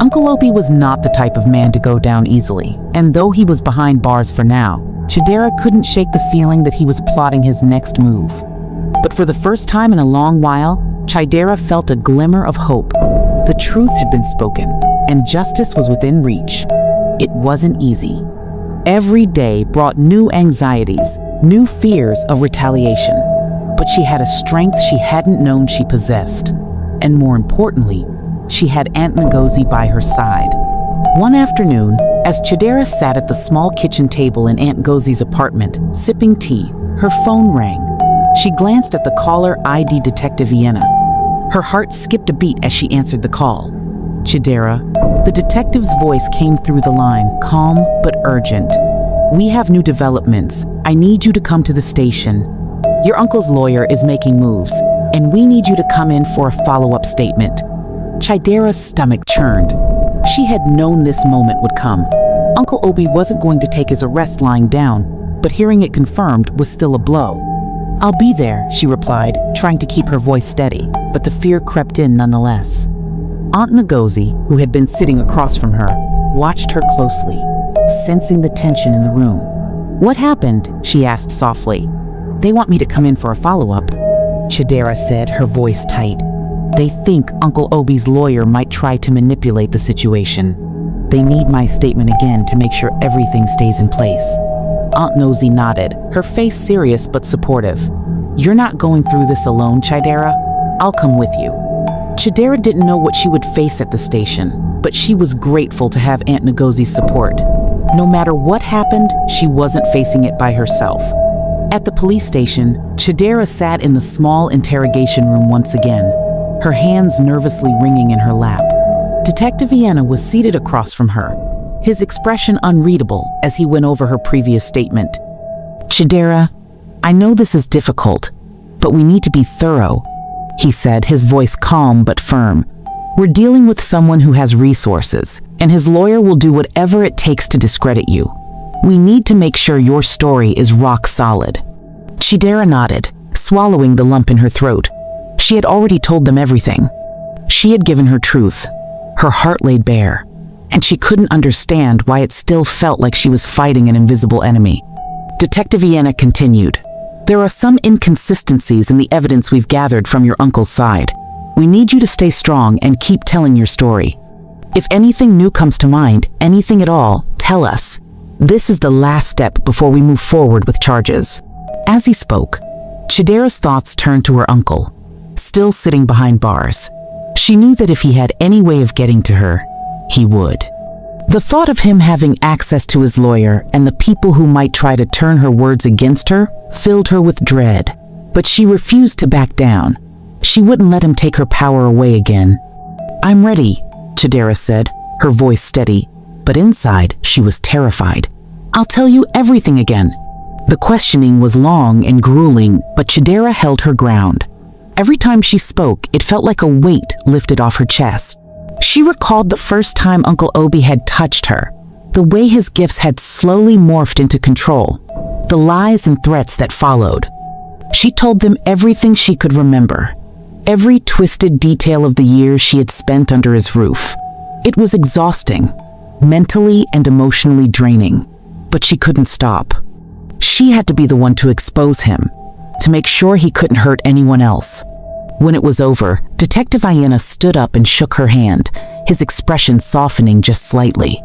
Uncle Obi was not the type of man to go down easily, and though he was behind bars for now, Chidera couldn't shake the feeling that he was plotting his next move. But for the first time in a long while, Chidera felt a glimmer of hope. The truth had been spoken, and justice was within reach. It wasn't easy. Every day brought new anxieties, new fears of retaliation. But she had a strength she hadn't known she possessed. And more importantly, she had Aunt Ngozi by her side. One afternoon, as Chidera sat at the small kitchen table in Aunt Ngozi's apartment, sipping tea, her phone rang. She glanced at the caller ID Detective Vienna. Her heart skipped a beat as she answered the call. Chidera. The detective's voice came through the line, calm but urgent. We have new developments. I need you to come to the station. Your uncle's lawyer is making moves, and we need you to come in for a follow-up statement. Chidera's stomach churned. She had known this moment would come. Uncle Obi wasn't going to take his arrest lying down, but hearing it confirmed was still a blow. I'll be there, she replied, trying to keep her voice steady, but the fear crept in nonetheless. Aunt Ngozi, who had been sitting across from her, watched her closely, sensing the tension in the room. What happened? She asked softly. They want me to come in for a follow-up, Chidera said, her voice tight. They think Uncle Obi's lawyer might try to manipulate the situation. They need my statement again to make sure everything stays in place. Aunt Nosy nodded, her face serious but supportive. You're not going through this alone, Chidera. I'll come with you. Chidera didn't know what she would face at the station, but she was grateful to have Aunt Ngozi's support. No matter what happened, she wasn't facing it by herself. At the police station, Chidera sat in the small interrogation room once again, her hands nervously ringing in her lap. Detective Vienna was seated across from her, his expression unreadable as he went over her previous statement. Chidera, I know this is difficult, but we need to be thorough, he said, his voice calm but firm. We're dealing with someone who has resources, and his lawyer will do whatever it takes to discredit you. We need to make sure your story is rock solid. Chidera nodded, swallowing the lump in her throat. She had already told them everything. She had given her truth, her heart laid bare, and she couldn't understand why it still felt like she was fighting an invisible enemy. Detective Vienna continued. There are some inconsistencies in the evidence we've gathered from your uncle's side. We need you to stay strong and keep telling your story. If anything new comes to mind, anything at all, tell us. This is the last step before we move forward with charges. As he spoke, Chidera's thoughts turned to her uncle, still sitting behind bars. She knew that if he had any way of getting to her, he would. The thought of him having access to his lawyer and the people who might try to turn her words against her filled her with dread. But she refused to back down. She wouldn't let him take her power away again. I'm ready, Chidera said, her voice steady, but inside she was terrified. I'll tell you everything again. The questioning was long and grueling, but Chidera held her ground. Every time she spoke, it felt like a weight lifted off her chest. She recalled the first time Uncle Obi had touched her, the way his gifts had slowly morphed into control, the lies and threats that followed. She told them everything she could remember, every twisted detail of the years she had spent under his roof. It was exhausting, mentally and emotionally draining, but she couldn't stop. She had to be the one to expose him, to make sure he couldn't hurt anyone else. When it was over, Detective Vienna stood up and shook her hand, his expression softening just slightly.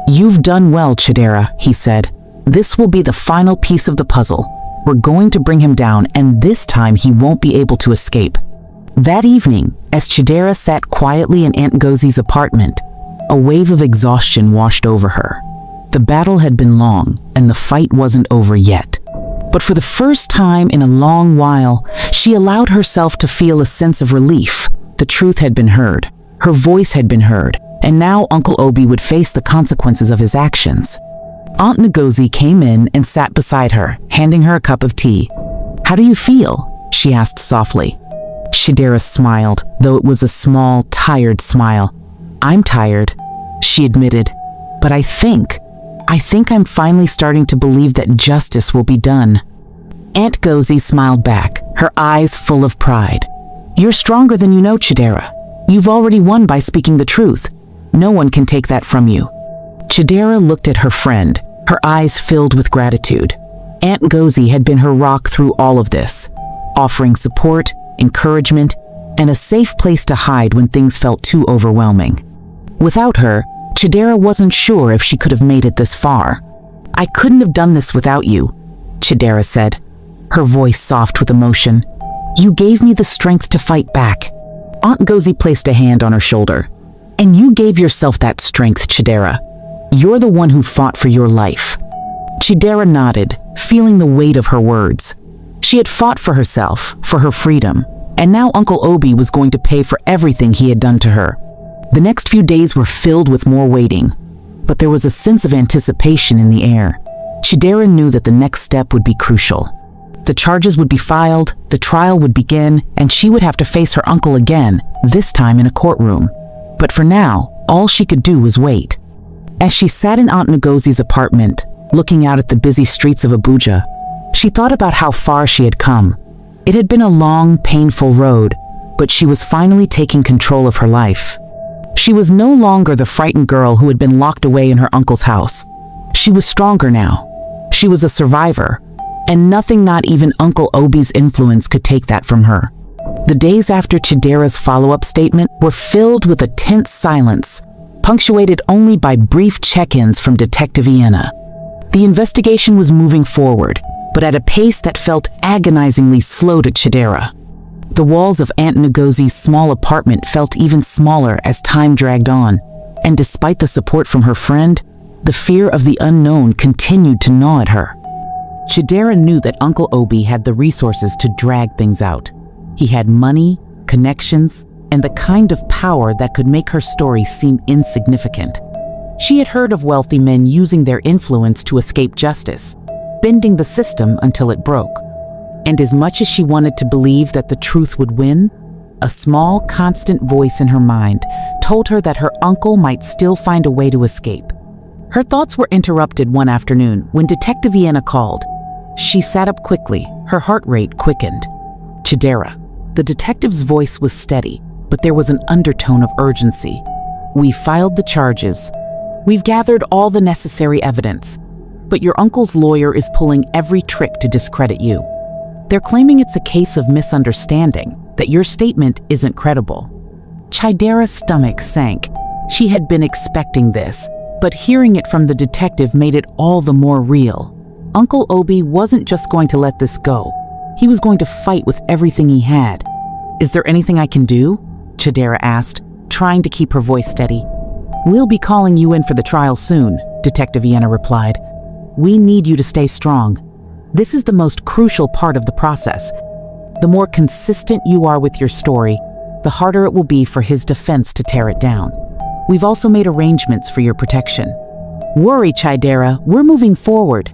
You've done well, Chidera, he said. This will be the final piece of the puzzle. We're going to bring him down, and this time he won't be able to escape. That evening, as Chidera sat quietly in Aunt Ngozi's apartment, a wave of exhaustion washed over her. The battle had been long, and the fight wasn't over yet. But for the first time in a long while, she allowed herself to feel a sense of relief. The truth had been heard, her voice had been heard, and now Uncle Obi would face the consequences of his actions. Aunt Ngozi came in and sat beside her, handing her a cup of tea. How do you feel? She asked softly. Chidera smiled, though it was a small, tired smile. I'm tired, she admitted, but I think I'm finally starting to believe that justice will be done. Aunt Ngozi smiled back, her eyes full of pride. You're stronger than you know, Chidera. You've already won by speaking the truth. No one can take that from you. Chidera looked at her friend, her eyes filled with gratitude. Aunt Ngozi had been her rock through all of this, offering support, encouragement, and a safe place to hide when things felt too overwhelming. Without her, Chidera wasn't sure if she could have made it this far. "I couldn't have done this without you," Chidera said, her voice soft with emotion. "You gave me the strength to fight back." Aunt Ngozi placed a hand on her shoulder. "And you gave yourself that strength, Chidera. You're the one who fought for your life." Chidera nodded, feeling the weight of her words. She had fought for herself, for her freedom, and now Uncle Obi was going to pay for everything he had done to her. The next few days were filled with more waiting, but there was a sense of anticipation in the air. Chidera knew that the next step would be crucial. The charges would be filed, the trial would begin, and she would have to face her uncle again, this time in a courtroom. But for now, all she could do was wait. As she sat in Aunt Ngozi's apartment, looking out at the busy streets of Abuja, she thought about how far she had come. It had been a long, painful road, but she was finally taking control of her life. She was no longer the frightened girl who had been locked away in her uncle's house. She was stronger now. She was a survivor, and nothing, not even Uncle Obi's influence, could take that from her. The days after Chidera's follow-up statement were filled with a tense silence, punctuated only by brief check-ins from Detective Vienna. The investigation was moving forward, but at a pace that felt agonizingly slow to Chidera. The walls of Aunt Ngozi's small apartment felt even smaller as time dragged on, and despite the support from her friend, the fear of the unknown continued to gnaw at her. Chidera knew that Uncle Obi had the resources to drag things out. He had money, connections, and the kind of power that could make her story seem insignificant. She had heard of wealthy men using their influence to escape justice, bending the system until it broke. And as much as she wanted to believe that the truth would win, a small, constant voice in her mind told her that her uncle might still find a way to escape. Her thoughts were interrupted one afternoon when Detective Vienna called. She sat up quickly, her heart rate quickened. "Chidera." The detective's voice was steady, but there was an undertone of urgency. "We filed the charges. We've gathered all the necessary evidence, but your uncle's lawyer is pulling every trick to discredit you. They're claiming it's a case of misunderstanding, that your statement isn't credible." Chidera's stomach sank. She had been expecting this, but hearing it from the detective made it all the more real. Uncle Obi wasn't just going to let this go. He was going to fight with everything he had. "Is there anything I can do?" Chidera asked, trying to keep her voice steady. "We'll be calling you in for the trial soon," Detective Vienna replied. "We need you to stay strong. This is the most crucial part of the process. The more consistent you are with your story, the harder it will be for his defense to tear it down. We've also made arrangements for your protection." "Worry, Chidera, we're moving forward."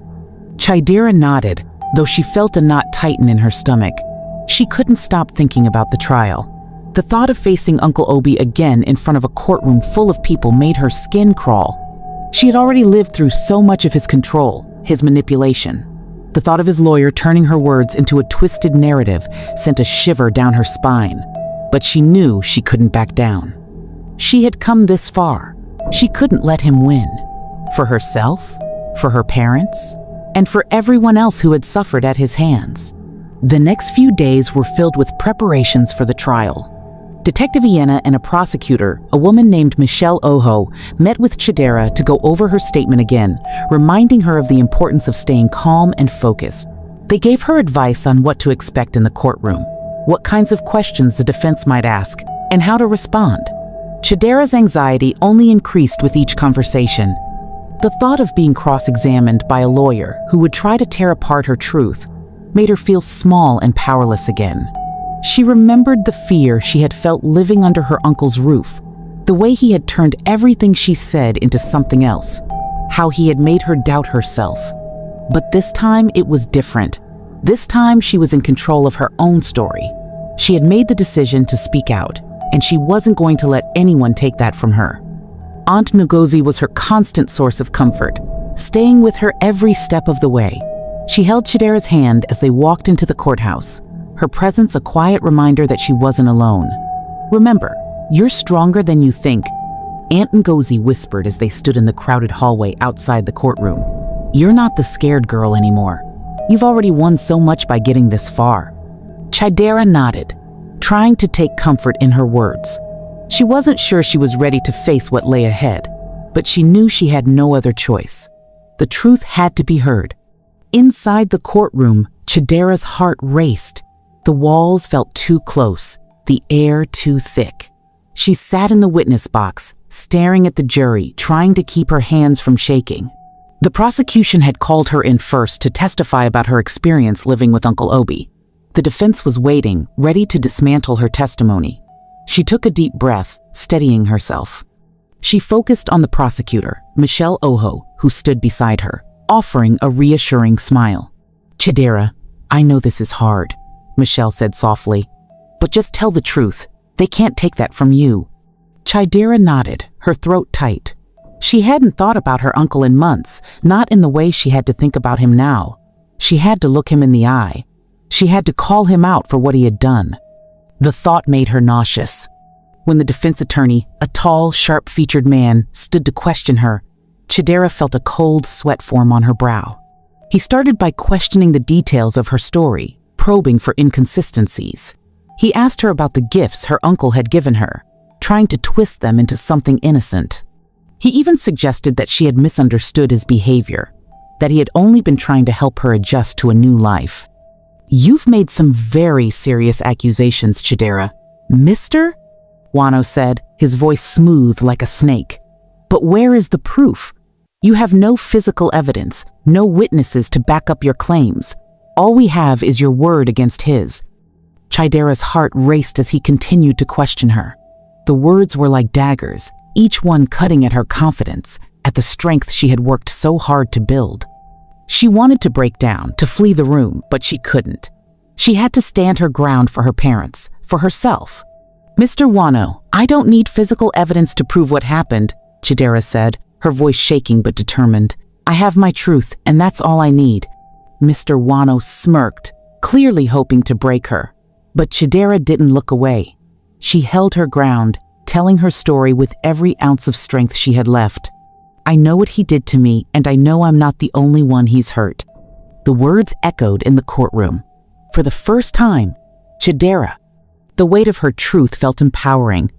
Chidera nodded, though she felt a knot tighten in her stomach. She couldn't stop thinking about the trial. The thought of facing Uncle Obi again in front of a courtroom full of people made her skin crawl. She had already lived through so much of his control, his manipulation. The thought of his lawyer turning her words into a twisted narrative sent a shiver down her spine. But she knew she couldn't back down. She had come this far. She couldn't let him win. For herself, for her parents, and for everyone else who had suffered at his hands. The next few days were filled with preparations for the trial. Detective Vienna and a prosecutor, a woman named Michelle Oho, met with Chidera to go over her statement again, reminding her of the importance of staying calm and focused. They gave her advice on what to expect in the courtroom, what kinds of questions the defense might ask, and how to respond. Chidera's anxiety only increased with each conversation. The thought of being cross-examined by a lawyer who would try to tear apart her truth made her feel small and powerless again. She remembered the fear she had felt living under her uncle's roof, the way he had turned everything she said into something else, how he had made her doubt herself. But this time it was different. This time she was in control of her own story. She had made the decision to speak out, and she wasn't going to let anyone take that from her. Aunt Ngozi was her constant source of comfort, staying with her every step of the way. She held Chidera's hand as they walked into the courthouse, her presence a quiet reminder that she wasn't alone. "Remember, you're stronger than you think," Aunt Ngozi whispered as they stood in the crowded hallway outside the courtroom. "You're not the scared girl anymore. You've already won so much by getting this far." Chidera nodded, trying to take comfort in her words. She wasn't sure she was ready to face what lay ahead, but she knew she had no other choice. The truth had to be heard. Inside the courtroom, Chidera's heart raced. The walls felt too close, the air too thick. She sat in the witness box, staring at the jury, trying to keep her hands from shaking. The prosecution had called her in first to testify about her experience living with Uncle Obi. The defense was waiting, ready to dismantle her testimony. She took a deep breath, steadying herself. She focused on the prosecutor, Michelle Oho, who stood beside her, offering a reassuring smile. "Chidera, I know this is hard," Michelle said softly, "but just tell the truth. They can't take that from you." Chidera nodded, her throat tight. She hadn't thought about her uncle in months, not in the way she had to think about him now. She had to look him in the eye. She had to call him out for what he had done. The thought made her nauseous. When the defense attorney, a tall, sharp-featured man, stood to question her, Chidera felt a cold sweat form on her brow. He started by questioning the details of her story, probing for inconsistencies. He asked her about the gifts her uncle had given her, trying to twist them into something innocent. He even suggested that she had misunderstood his behavior, that he had only been trying to help her adjust to a new life. "You've made some very serious accusations, Chidera." "Mister?" Wano said, his voice smooth like a snake. "But where is the proof? You have no physical evidence, no witnesses to back up your claims. All we have is your word against his." Chidera's heart raced as he continued to question her. The words were like daggers, each one cutting at her confidence, at the strength she had worked so hard to build. She wanted to break down, to flee the room, but she couldn't. She had to stand her ground for her parents, for herself. "Mr. Wano, I don't need physical evidence to prove what happened," Chidera said, her voice shaking but determined. "I have my truth, and that's all I need." Mr. Wano smirked, clearly hoping to break her. But Chidera didn't look away. She held her ground, telling her story with every ounce of strength she had left. "I know what he did to me, and I know I'm not the only one he's hurt." The words echoed in the courtroom. For the first time, Chidera. The weight of her truth felt empowering.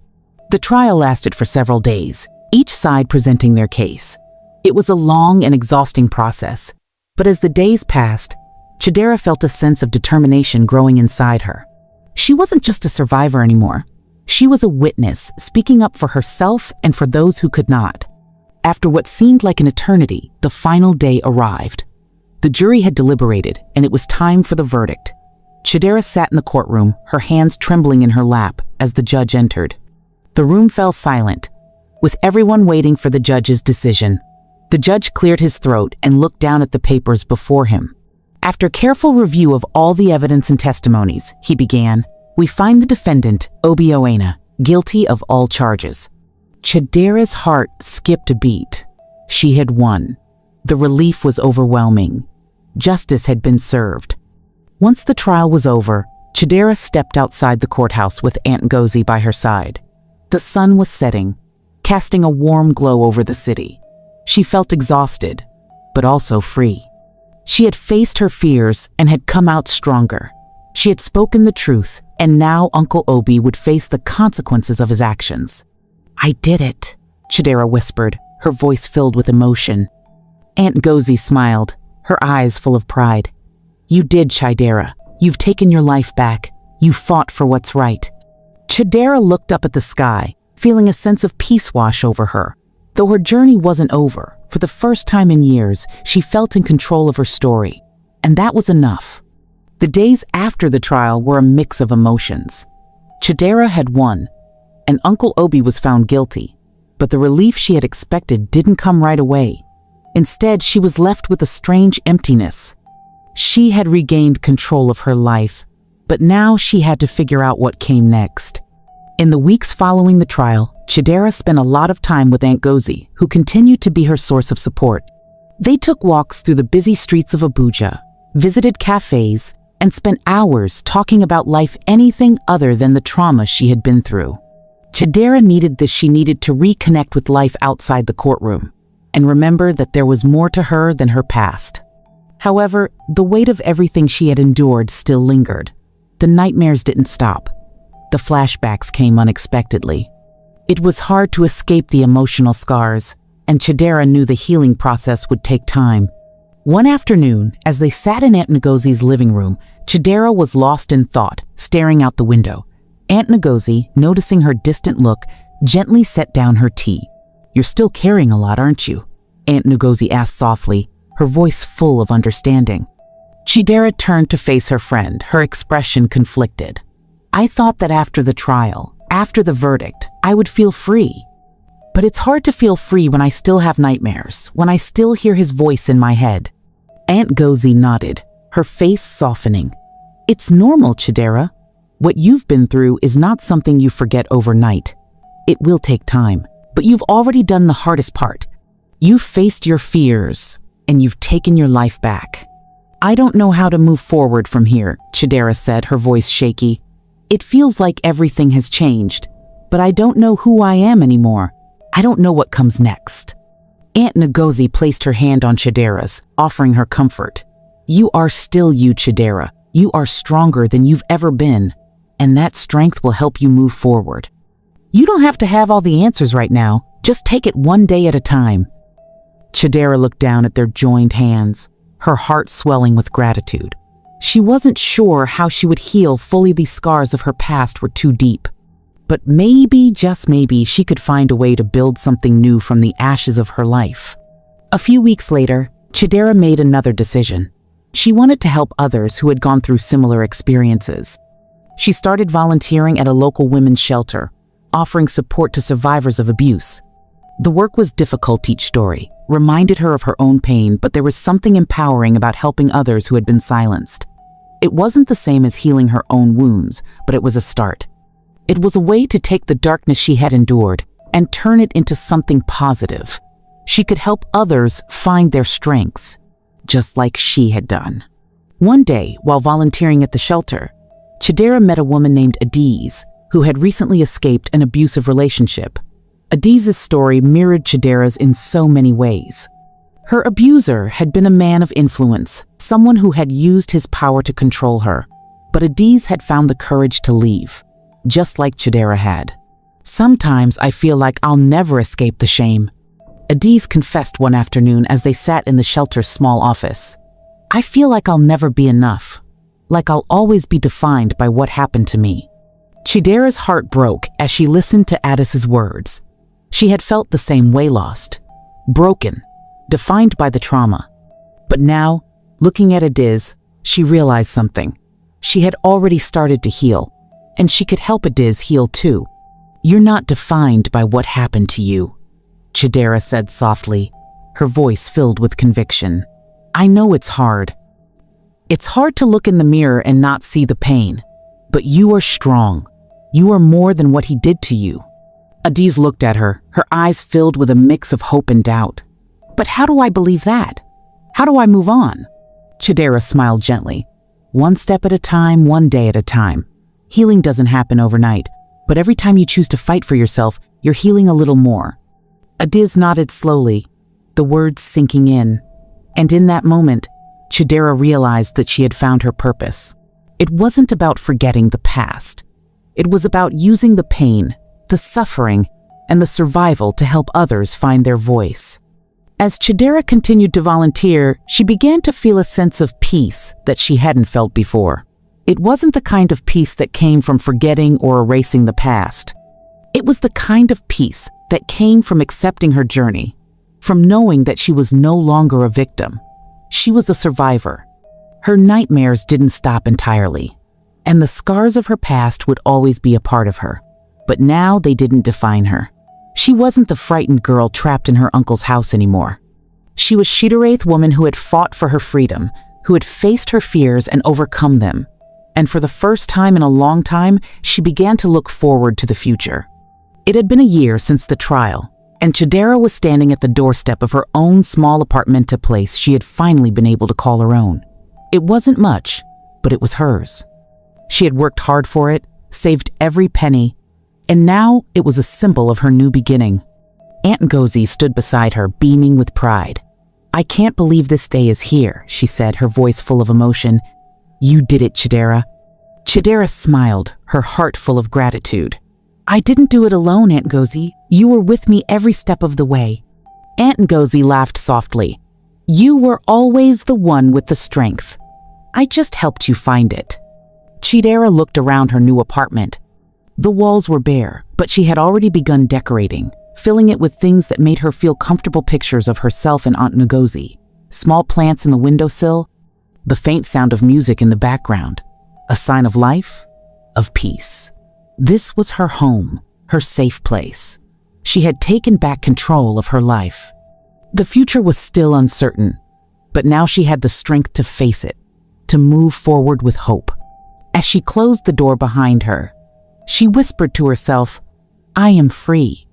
The trial lasted for several days, each side presenting their case. It was a long and exhausting process, but as the days passed, Chidera felt a sense of determination growing inside her. She wasn't just a survivor anymore. She was a witness, speaking up for herself and for those who could not. After what seemed like an eternity, the final day arrived. The jury had deliberated, and it was time for the verdict. Chidera sat in the courtroom, her hands trembling in her lap as the judge entered. The room fell silent, with everyone waiting for the judge's decision. The judge cleared his throat and looked down at the papers before him. After careful review of all the evidence and testimonies, he began, "We find the defendant, Obinna, guilty of all charges." Chidera's heart skipped a beat. She had won. The relief was overwhelming. Justice had been served. Once the trial was over, Chidera stepped outside the courthouse with Aunt Ngozi by her side. The sun was setting, casting a warm glow over the city. She felt exhausted, but also free. She had faced her fears and had come out stronger. She had spoken the truth, and now Uncle Obi would face the consequences of his actions. "I did it," Chidera whispered, her voice filled with emotion. Aunt Ngozi smiled, her eyes full of pride. "You did, Chidera. You've taken your life back. You fought for what's right." Chidera looked up at the sky, feeling a sense of peace wash over her. Though her journey wasn't over, for the first time in years, she felt in control of her story. And that was enough. The days after the trial were a mix of emotions. Chidera had won, and Uncle Obi was found guilty. But the relief she had expected didn't come right away. Instead, she was left with a strange emptiness. She had regained control of her life, but now she had to figure out what came next. In the weeks following the trial, Chidera spent a lot of time with Aunt Ngozi, who continued to be her source of support. They took walks through the busy streets of Abuja, visited cafes, and spent hours talking about life anything other than the trauma she had been through. Chidera needed this. She needed to reconnect with life outside the courtroom, and remember that there was more to her than her past. However, the weight of everything she had endured still lingered. The nightmares didn't stop. The flashbacks came unexpectedly. It was hard to escape the emotional scars, and Chidera knew the healing process would take time. One afternoon, as they sat in Aunt Ngozi's living room, Chidera was lost in thought, staring out the window. Aunt Ngozi, noticing her distant look, gently set down her tea. "You're still carrying a lot, aren't you?" Aunt Ngozi asked softly, her voice full of understanding. Chidera turned to face her friend, her expression conflicted. "I thought that after the trial, after the verdict, I would feel free. But it's hard to feel free when I still have nightmares, when I still hear his voice in my head." Aunt Ngozi nodded, her face softening. "It's normal, Chidera. What you've been through is not something you forget overnight. It will take time, but you've already done the hardest part. You've faced your fears, and you've taken your life back. I don't know how to move forward from here," Chidera said, her voice shaky. "It feels like everything has changed, but I don't know who I am anymore. I don't know what comes next." Aunt Ngozi placed her hand on Chidera's, offering her comfort. "You are still you, Chidera. You are stronger than you've ever been, and that strength will help you move forward. You don't have to have all the answers right now. Just take it one day at a time." Chidera looked down at their joined hands, her heart swelling with gratitude. She wasn't sure how she would heal fully. The scars of her past were too deep. But maybe, just maybe, she could find a way to build something new from the ashes of her life. A few weeks later, Chidera made another decision. She wanted to help others who had gone through similar experiences. She started volunteering at a local women's shelter, offering support to survivors of abuse. The work was difficult. Each story reminded her of her own pain, but there was something empowering about helping others who had been silenced. It wasn't the same as healing her own wounds, but it was a start. It was a way to take the darkness she had endured and turn it into something positive. She could help others find their strength, just like she had done. One day, while volunteering at the shelter, Chidera met a woman named Adiz, who had recently escaped an abusive relationship. Adiz's story mirrored Chidera's in so many ways. Her abuser had been a man of influence, someone who had used his power to control her. But Adiz had found the courage to leave, just like Chidera had. "Sometimes I feel like I'll never escape the shame," Adiz confessed one afternoon as they sat in the shelter's small office. "I feel like I'll never be enough, like I'll always be defined by what happened to me." Chidera's heart broke as she listened to Addis's words. She had felt the same way, lost, broken, defined by the trauma. But now, looking at Adiz, she realized something. She had already started to heal, and she could help Adiz heal too. "You're not defined by what happened to you," Chidera said softly, her voice filled with conviction. "I know it's hard. It's hard to look in the mirror and not see the pain, but you are strong. You are more than what he did to you." Adiz looked at her, her eyes filled with a mix of hope and doubt. "But how do I believe that? How do I move on?" Chidera smiled gently. "One step at a time, one day at a time. Healing doesn't happen overnight, but every time you choose to fight for yourself, you're healing a little more." Adiz nodded slowly, the words sinking in. And in that moment, Chidera realized that she had found her purpose. It wasn't about forgetting the past. It was about using the pain, the suffering, and the survival to help others find their voice. As Chidera continued to volunteer, she began to feel a sense of peace that she hadn't felt before. It wasn't the kind of peace that came from forgetting or erasing the past. It was the kind of peace that came from accepting her journey, from knowing that she was no longer a victim. She was a survivor. Her nightmares didn't stop entirely, and the scars of her past would always be a part of her. But now they didn't define her. She wasn't the frightened girl trapped in her uncle's house anymore. She was Chidera's woman who had fought for her freedom, who had faced her fears and overcome them. And for the first time in a long time, she began to look forward to the future. It had been a year since the trial, and Chidera was standing at the doorstep of her own small apartmenta place she had finally been able to call her own. It wasn't much, but it was hers. She had worked hard for it, saved every penny, and now it was a symbol of her new beginning. Aunt Ngozi stood beside her, beaming with pride. "I can't believe this day is here," she said, her voice full of emotion. "You did it, Chidera." Chidera smiled, her heart full of gratitude. "I didn't do it alone, Aunt Ngozi. You were with me every step of the way." Aunt Ngozi laughed softly. "You were always the one with the strength. I just helped you find it." Chidera looked around her new apartment. The walls were bare, but she had already begun decorating, filling it with things that made her feel comfortable, pictures of herself and Aunt Ngozi, small plants in the windowsill, the faint sound of music in the background, a sign of life, of peace. This was her home, her safe place. She had taken back control of her life. The future was still uncertain, but now she had the strength to face it, to move forward with hope. As she closed the door behind her, she whispered to herself, "I am free."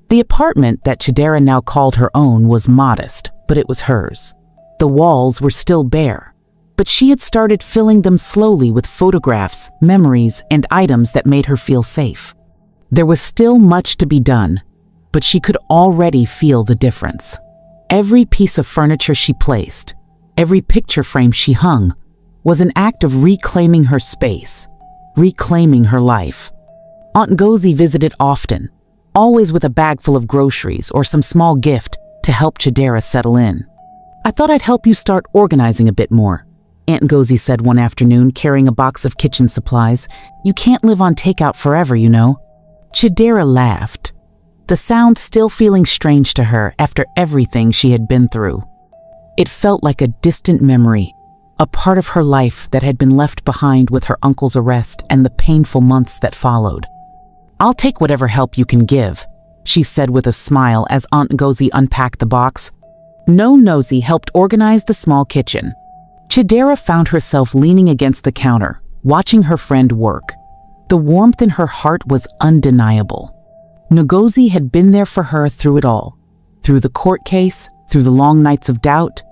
The apartment that Chidera now called her own was modest, but it was hers. The walls were still bare, but she had started filling them slowly with photographs, memories, and items that made her feel safe. There was still much to be done, but she could already feel the difference. Every piece of furniture she placed, every picture frame she hung, was an act of reclaiming her space, reclaiming her life. Aunt Ngozi visited often, always with a bag full of groceries or some small gift to help Chidera settle in. "I thought I'd help you start organizing a bit more," Aunt Ngozi said one afternoon, carrying a box of kitchen supplies. "You can't live on takeout forever, you know." Chidera laughed, the sound still feeling strange to her after everything she had been through. It felt like a distant memory, a part of her life that had been left behind with her uncle's arrest and the painful months that followed. "I'll take whatever help you can give," she said with a smile as Aunt Ngozi unpacked the box. Nosy helped organize the small kitchen. Chidera found herself leaning against the counter, watching her friend work. The warmth in her heart was undeniable. Ngozi had been there for her through it all, through the court case, through the long nights of doubt,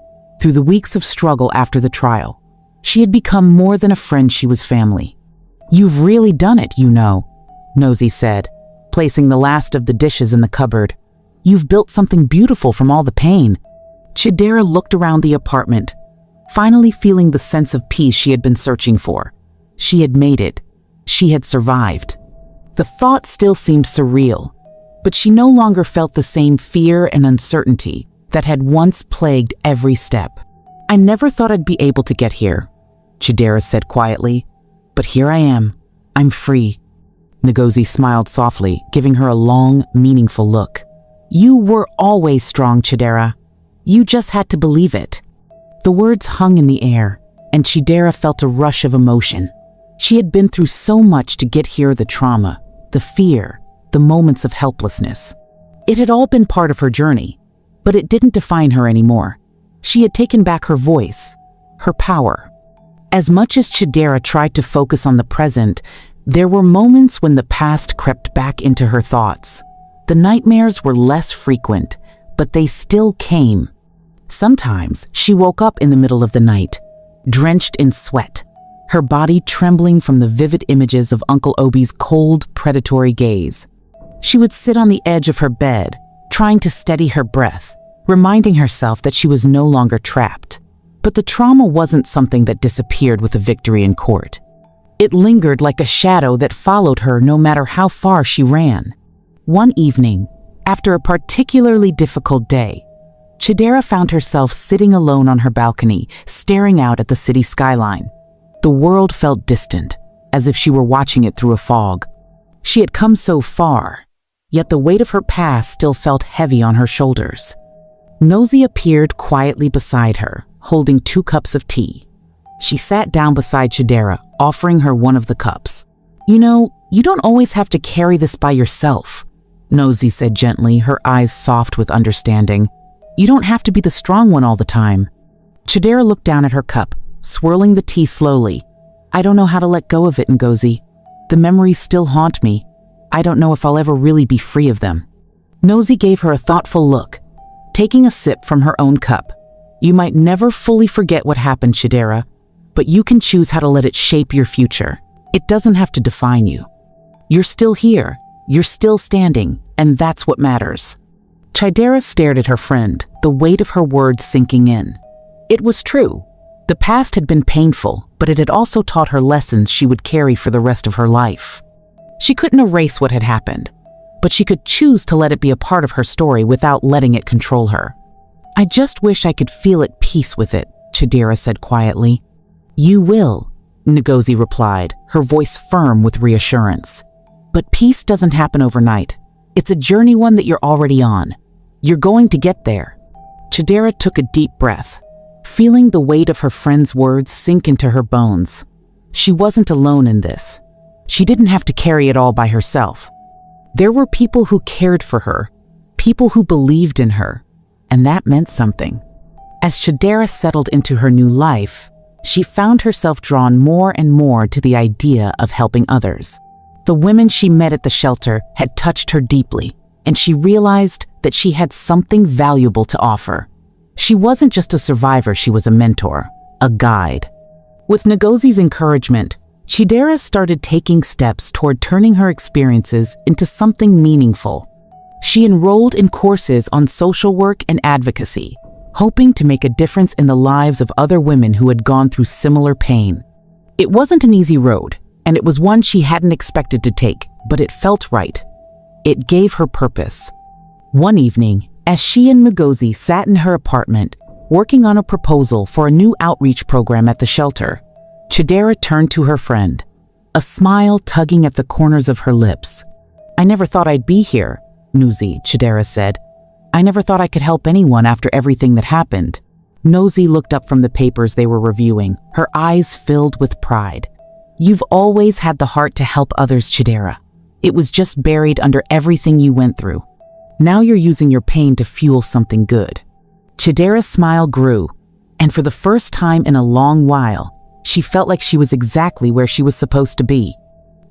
through the weeks of struggle after the trial. She had become more than a friend, she was family. "You've really done it, you know," Nosy said, placing the last of the dishes in the cupboard. "You've built something beautiful from all the pain." Chidera looked around the apartment, finally feeling the sense of peace she had been searching for. She had made it. She had survived. The thought still seemed surreal, but she no longer felt the same fear and uncertainty that had once plagued every step. "I never thought I'd be able to get here," Chidera said quietly, "but here I am. I'm free." Ngozi smiled softly, giving her a long, meaningful look. "You were always strong, Chidera. You just had to believe it." The words hung in the air, and Chidera felt a rush of emotion. She had been through so much to get here, the trauma, the fear, the moments of helplessness. It had all been part of her journey, but it didn't define her anymore. She had taken back her voice, her power. As much as Chidera tried to focus on the present, there were moments when the past crept back into her thoughts. The nightmares were less frequent, but they still came. Sometimes she woke up in the middle of the night, drenched in sweat, her body trembling from the vivid images of Uncle Obi's cold, predatory gaze. She would sit on the edge of her bed, trying to steady her breath, reminding herself that she was no longer trapped. But the trauma wasn't something that disappeared with a victory in court. It lingered like a shadow that followed her no matter how far she ran. One evening, after a particularly difficult day, Chidera found herself sitting alone on her balcony, staring out at the city skyline. The world felt distant, as if she were watching it through a fog. She had come so far, yet the weight of her past still felt heavy on her shoulders. Nosy appeared quietly beside her, holding 2 cups of tea. She sat down beside Chidera, offering her one of the cups. "You know, you don't always have to carry this by yourself," Nosy said gently, her eyes soft with understanding. "You don't have to be the strong one all the time." Chidera looked down at her cup, swirling the tea slowly. "I don't know how to let go of it, Ngozi. The memories still haunt me. I don't know if I'll ever really be free of them." Nosy gave her a thoughtful look, taking a sip from her own cup. "You might never fully forget what happened, Chidera, but you can choose how to let it shape your future. It doesn't have to define you. You're still here, you're still standing, and that's what matters." Chidera stared at her friend, the weight of her words sinking in. It was true. The past had been painful, but it had also taught her lessons she would carry for the rest of her life. She couldn't erase what had happened, but she could choose to let it be a part of her story without letting it control her. "I just wish I could feel at peace with it," Chidera said quietly. "You will," Ngozi replied, her voice firm with reassurance. "But peace doesn't happen overnight. It's a journey, one that you're already on. You're going to get there." Chidera took a deep breath, feeling the weight of her friend's words sink into her bones. She wasn't alone in this. She didn't have to carry it all by herself. There were people who cared for her, people who believed in her, and that meant something. As Chidera settled into her new life, she found herself drawn more and more to the idea of helping others. The women she met at the shelter had touched her deeply, and she realized that she had something valuable to offer. She wasn't just a survivor, she was a mentor, a guide. With Ngozi's encouragement, Chidera started taking steps toward turning her experiences into something meaningful. She enrolled in courses on social work and advocacy, hoping to make a difference in the lives of other women who had gone through similar pain. It wasn't an easy road, and it was one she hadn't expected to take, but it felt right. It gave her purpose. One evening, as she and Ngozi sat in her apartment, working on a proposal for a new outreach program at the shelter, Chidera turned to her friend, a smile tugging at the corners of her lips. "I never thought I'd be here, Ngozi," Chidera said. "I never thought I could help anyone after everything that happened." Ngozi looked up from the papers they were reviewing, her eyes filled with pride. "You've always had the heart to help others, Chidera. It was just buried under everything you went through. Now you're using your pain to fuel something good." Chidera's smile grew, and for the first time in a long while, she felt like she was exactly where she was supposed to be.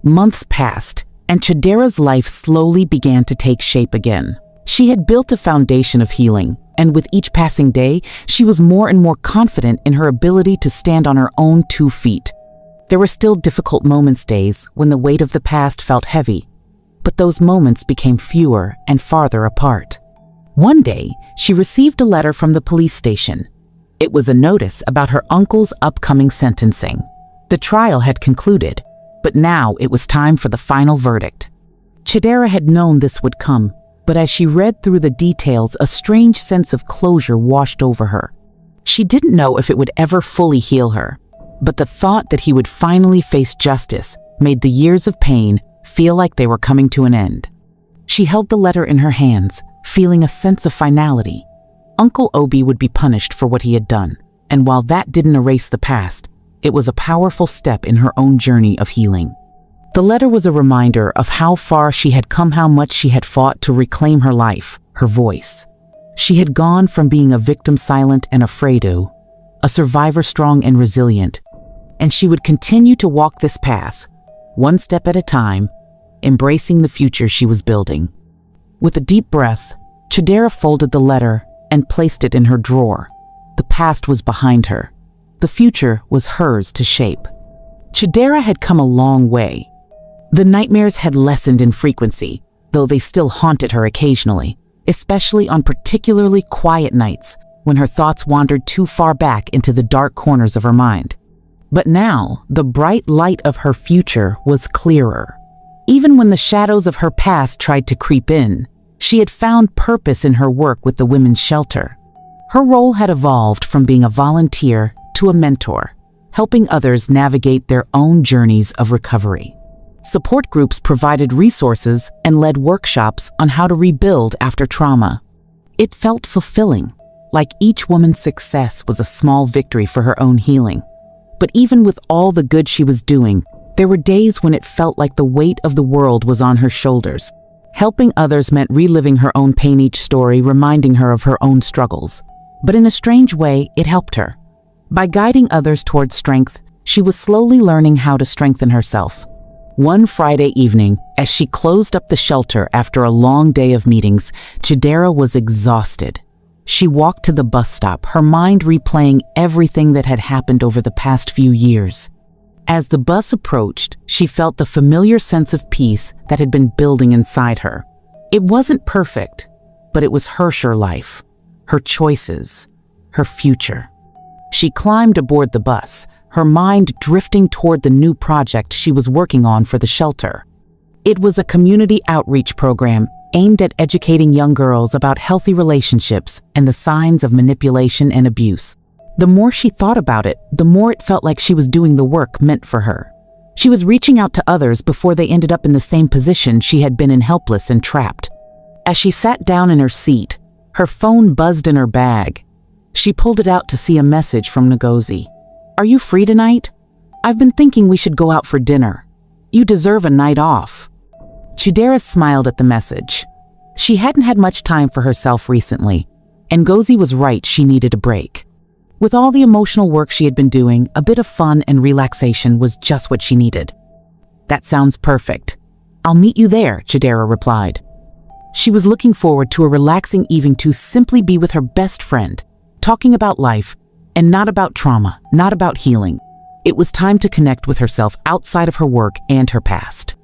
Months passed, and Chidera's life slowly began to take shape again. She had built a foundation of healing, and with each passing day, she was more and more confident in her ability to stand on her own 2 feet. There were still difficult moments, days when the weight of the past felt heavy, but those moments became fewer and farther apart. One day, she received a letter from the police station. It was a notice about her uncle's upcoming sentencing. The trial had concluded, but now it was time for the final verdict. Chidera had known this would come, but as she read through the details, a strange sense of closure washed over her. She didn't know if it would ever fully heal her, but the thought that he would finally face justice made the years of pain feel like they were coming to an end. She held the letter in her hands, feeling a sense of finality. Uncle Obi would be punished for what he had done, and while that didn't erase the past, it was a powerful step in her own journey of healing. The letter was a reminder of how far she had come, how much she had fought to reclaim her life, her voice. She had gone from being a victim silent and afraid to a survivor strong and resilient, and she would continue to walk this path, one step at a time, embracing the future she was building. With a deep breath, Chidera folded the letter and placed it in her drawer. The past was behind her. The future was hers to shape. Chidera had come a long way. The nightmares had lessened in frequency, though they still haunted her occasionally, especially on particularly quiet nights when her thoughts wandered too far back into the dark corners of her mind. But now, the bright light of her future was clearer. Even when the shadows of her past tried to creep in, she had found purpose in her work with the women's shelter. Her role had evolved from being a volunteer to a mentor, helping others navigate their own journeys of recovery. Support groups provided resources and led workshops on how to rebuild after trauma. It felt fulfilling, like each woman's success was a small victory for her own healing. But even with all the good she was doing, there were days when it felt like the weight of the world was on her shoulders. Helping others meant reliving her own pain, each story reminding her of her own struggles. But in a strange way, it helped her. By guiding others towards strength, she was slowly learning how to strengthen herself. One Friday evening, as she closed up the shelter after a long day of meetings, Chidera was exhausted. She walked to the bus stop, her mind replaying everything that had happened over the past few years. As the bus approached, she felt the familiar sense of peace that had been building inside her. It wasn't perfect, but it was her sure life, her choices, her future. She climbed aboard the bus, her mind drifting toward the new project she was working on for the shelter. It was a community outreach program aimed at educating young girls about healthy relationships and the signs of manipulation and abuse. The more she thought about it, the more it felt like she was doing the work meant for her. She was reaching out to others before they ended up in the same position she had been in, helpless and trapped. As she sat down in her seat, her phone buzzed in her bag. She pulled it out to see a message from Ngozi. "Are you free tonight? I've been thinking we should go out for dinner. You deserve a night off." Chidera smiled at the message. She hadn't had much time for herself recently, and Ngozi was right, she needed a break. With all the emotional work she had been doing, a bit of fun and relaxation was just what she needed. "That sounds perfect. I'll meet you there," Chidera replied. She was looking forward to a relaxing evening to simply be with her best friend, talking about life, and not about trauma, not about healing. It was time to connect with herself outside of her work and her past.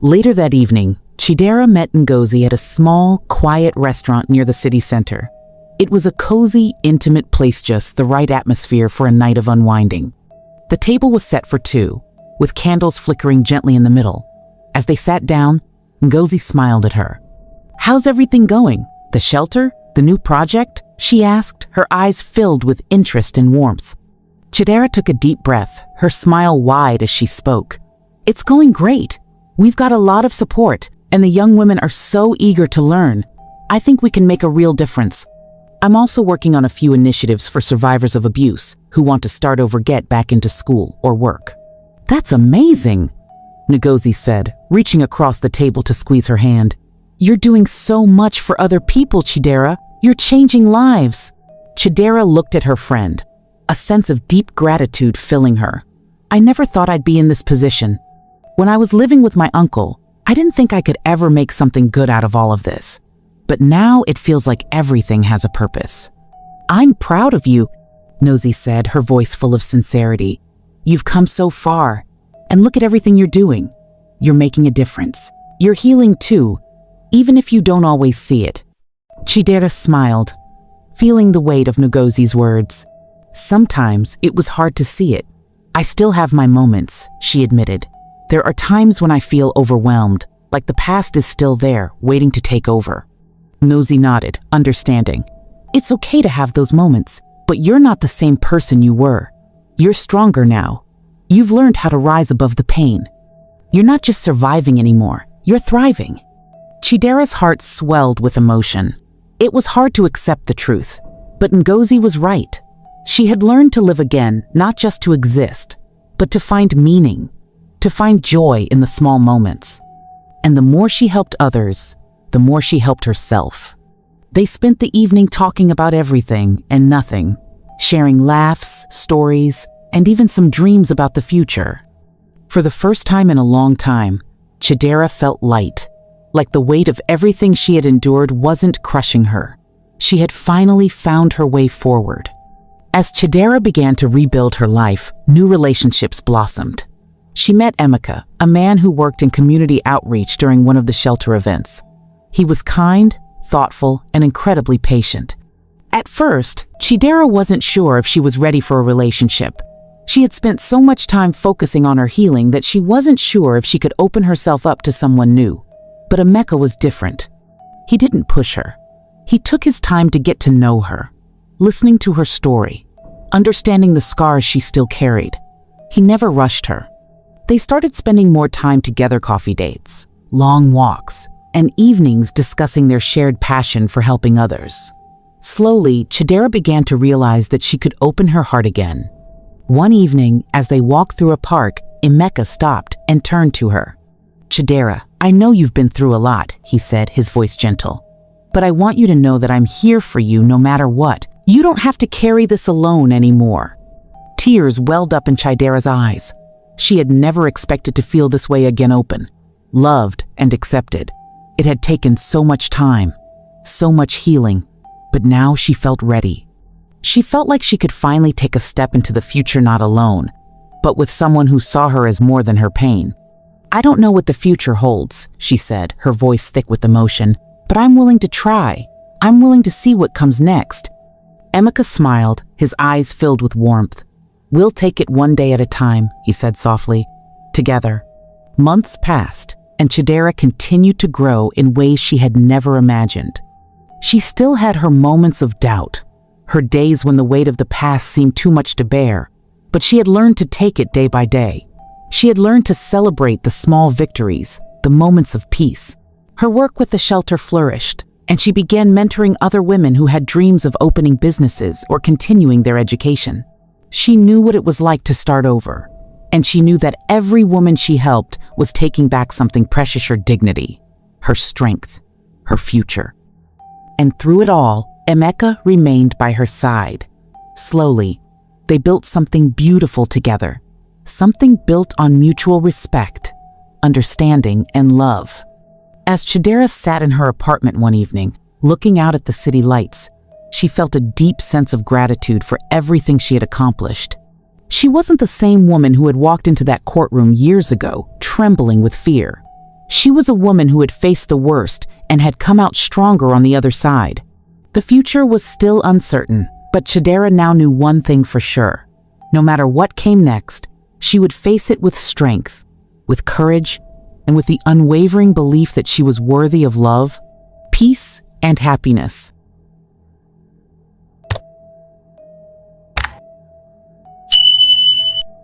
Later that evening, Chidera met Ngozi at a small, quiet restaurant near the city center. It was a cozy, intimate place, just the right atmosphere for a night of unwinding. The table was set for two, with candles flickering gently in the middle. As they sat down, Ngozi smiled at her. "How's everything going? The shelter? The new project?" she asked, her eyes filled with interest and warmth. Chidera took a deep breath, her smile wide as she spoke. "It's going great. We've got a lot of support, and the young women are so eager to learn. I think we can make a real difference. I'm also working on a few initiatives for survivors of abuse who want to start over, get back into school or work." "That's amazing," Ngozi said, reaching across the table to squeeze her hand. "You're doing so much for other people, Chidera. You're changing lives." Chidera looked at her friend, a sense of deep gratitude filling her. "I never thought I'd be in this position. When I was living with my uncle, I didn't think I could ever make something good out of all of this. But now it feels like everything has a purpose." "I'm proud of you," Ngozi said, her voice full of sincerity. "You've come so far, and look at everything you're doing. You're making a difference. You're healing too, even if you don't always see it." Chidera smiled, feeling the weight of Ngozi's words. "Sometimes it was hard to see it. I still have my moments," she admitted. "There are times when I feel overwhelmed, like the past is still there, waiting to take over." Ngozi nodded, understanding. "It's okay to have those moments, but you're not the same person you were. You're stronger now. You've learned how to rise above the pain. You're not just surviving anymore, you're thriving." Chidera's heart swelled with emotion. It was hard to accept the truth, but Ngozi was right. She had learned to live again, not just to exist, but to find meaning, to find joy in the small moments. And the more she helped others, the more she helped herself. They spent the evening talking about everything and nothing, sharing laughs, stories, and even some dreams about the future. For the first time in a long time, Chidera felt light, like the weight of everything she had endured wasn't crushing her. She had finally found her way forward. As Chidera began to rebuild her life, new relationships blossomed. She met Emeka, a man who worked in community outreach during one of the shelter events. He was kind, thoughtful, and incredibly patient. At first, Chidera wasn't sure if she was ready for a relationship. She had spent so much time focusing on her healing that she wasn't sure if she could open herself up to someone new. But Emeka was different. He didn't push her. He took his time to get to know her, listening to her story, understanding the scars she still carried. He never rushed her. They started spending more time together, coffee dates, long walks, and evenings discussing their shared passion for helping others. Slowly, Chidera began to realize that she could open her heart again. One evening, as they walked through a park, Emeka stopped and turned to her. "Chidera, I know you've been through a lot," he said, his voice gentle. "But I want you to know that I'm here for you no matter what. You don't have to carry this alone anymore." Tears welled up in Chidera's eyes. She had never expected to feel this way again, open, loved, and accepted. It had taken so much time, so much healing, but now she felt ready. She felt like she could finally take a step into the future, not alone, but with someone who saw her as more than her pain. "I don't know what the future holds," she said, her voice thick with emotion, "but I'm willing to try. I'm willing to see what comes next." Emeka smiled, his eyes filled with warmth. "We'll take it one day at a time," he said softly. "Together." Months passed, and Chidera continued to grow in ways she had never imagined. She still had her moments of doubt, her days when the weight of the past seemed too much to bear, but she had learned to take it day by day. She had learned to celebrate the small victories, the moments of peace. Her work with the shelter flourished, and she began mentoring other women who had dreams of opening businesses or continuing their education. She knew what it was like to start over, and she knew that every woman she helped was taking back something precious: her dignity, her strength, her future. And through it all, Emeka remained by her side. Slowly, they built something beautiful together, something built on mutual respect, understanding, and love. As Chidera sat in her apartment one evening, looking out at the city lights, she felt a deep sense of gratitude for everything she had accomplished. She wasn't the same woman who had walked into that courtroom years ago, trembling with fear. She was a woman who had faced the worst and had come out stronger on the other side. The future was still uncertain, but Chidera now knew one thing for sure. No matter what came next, she would face it with strength, with courage, and with the unwavering belief that she was worthy of love, peace, and happiness.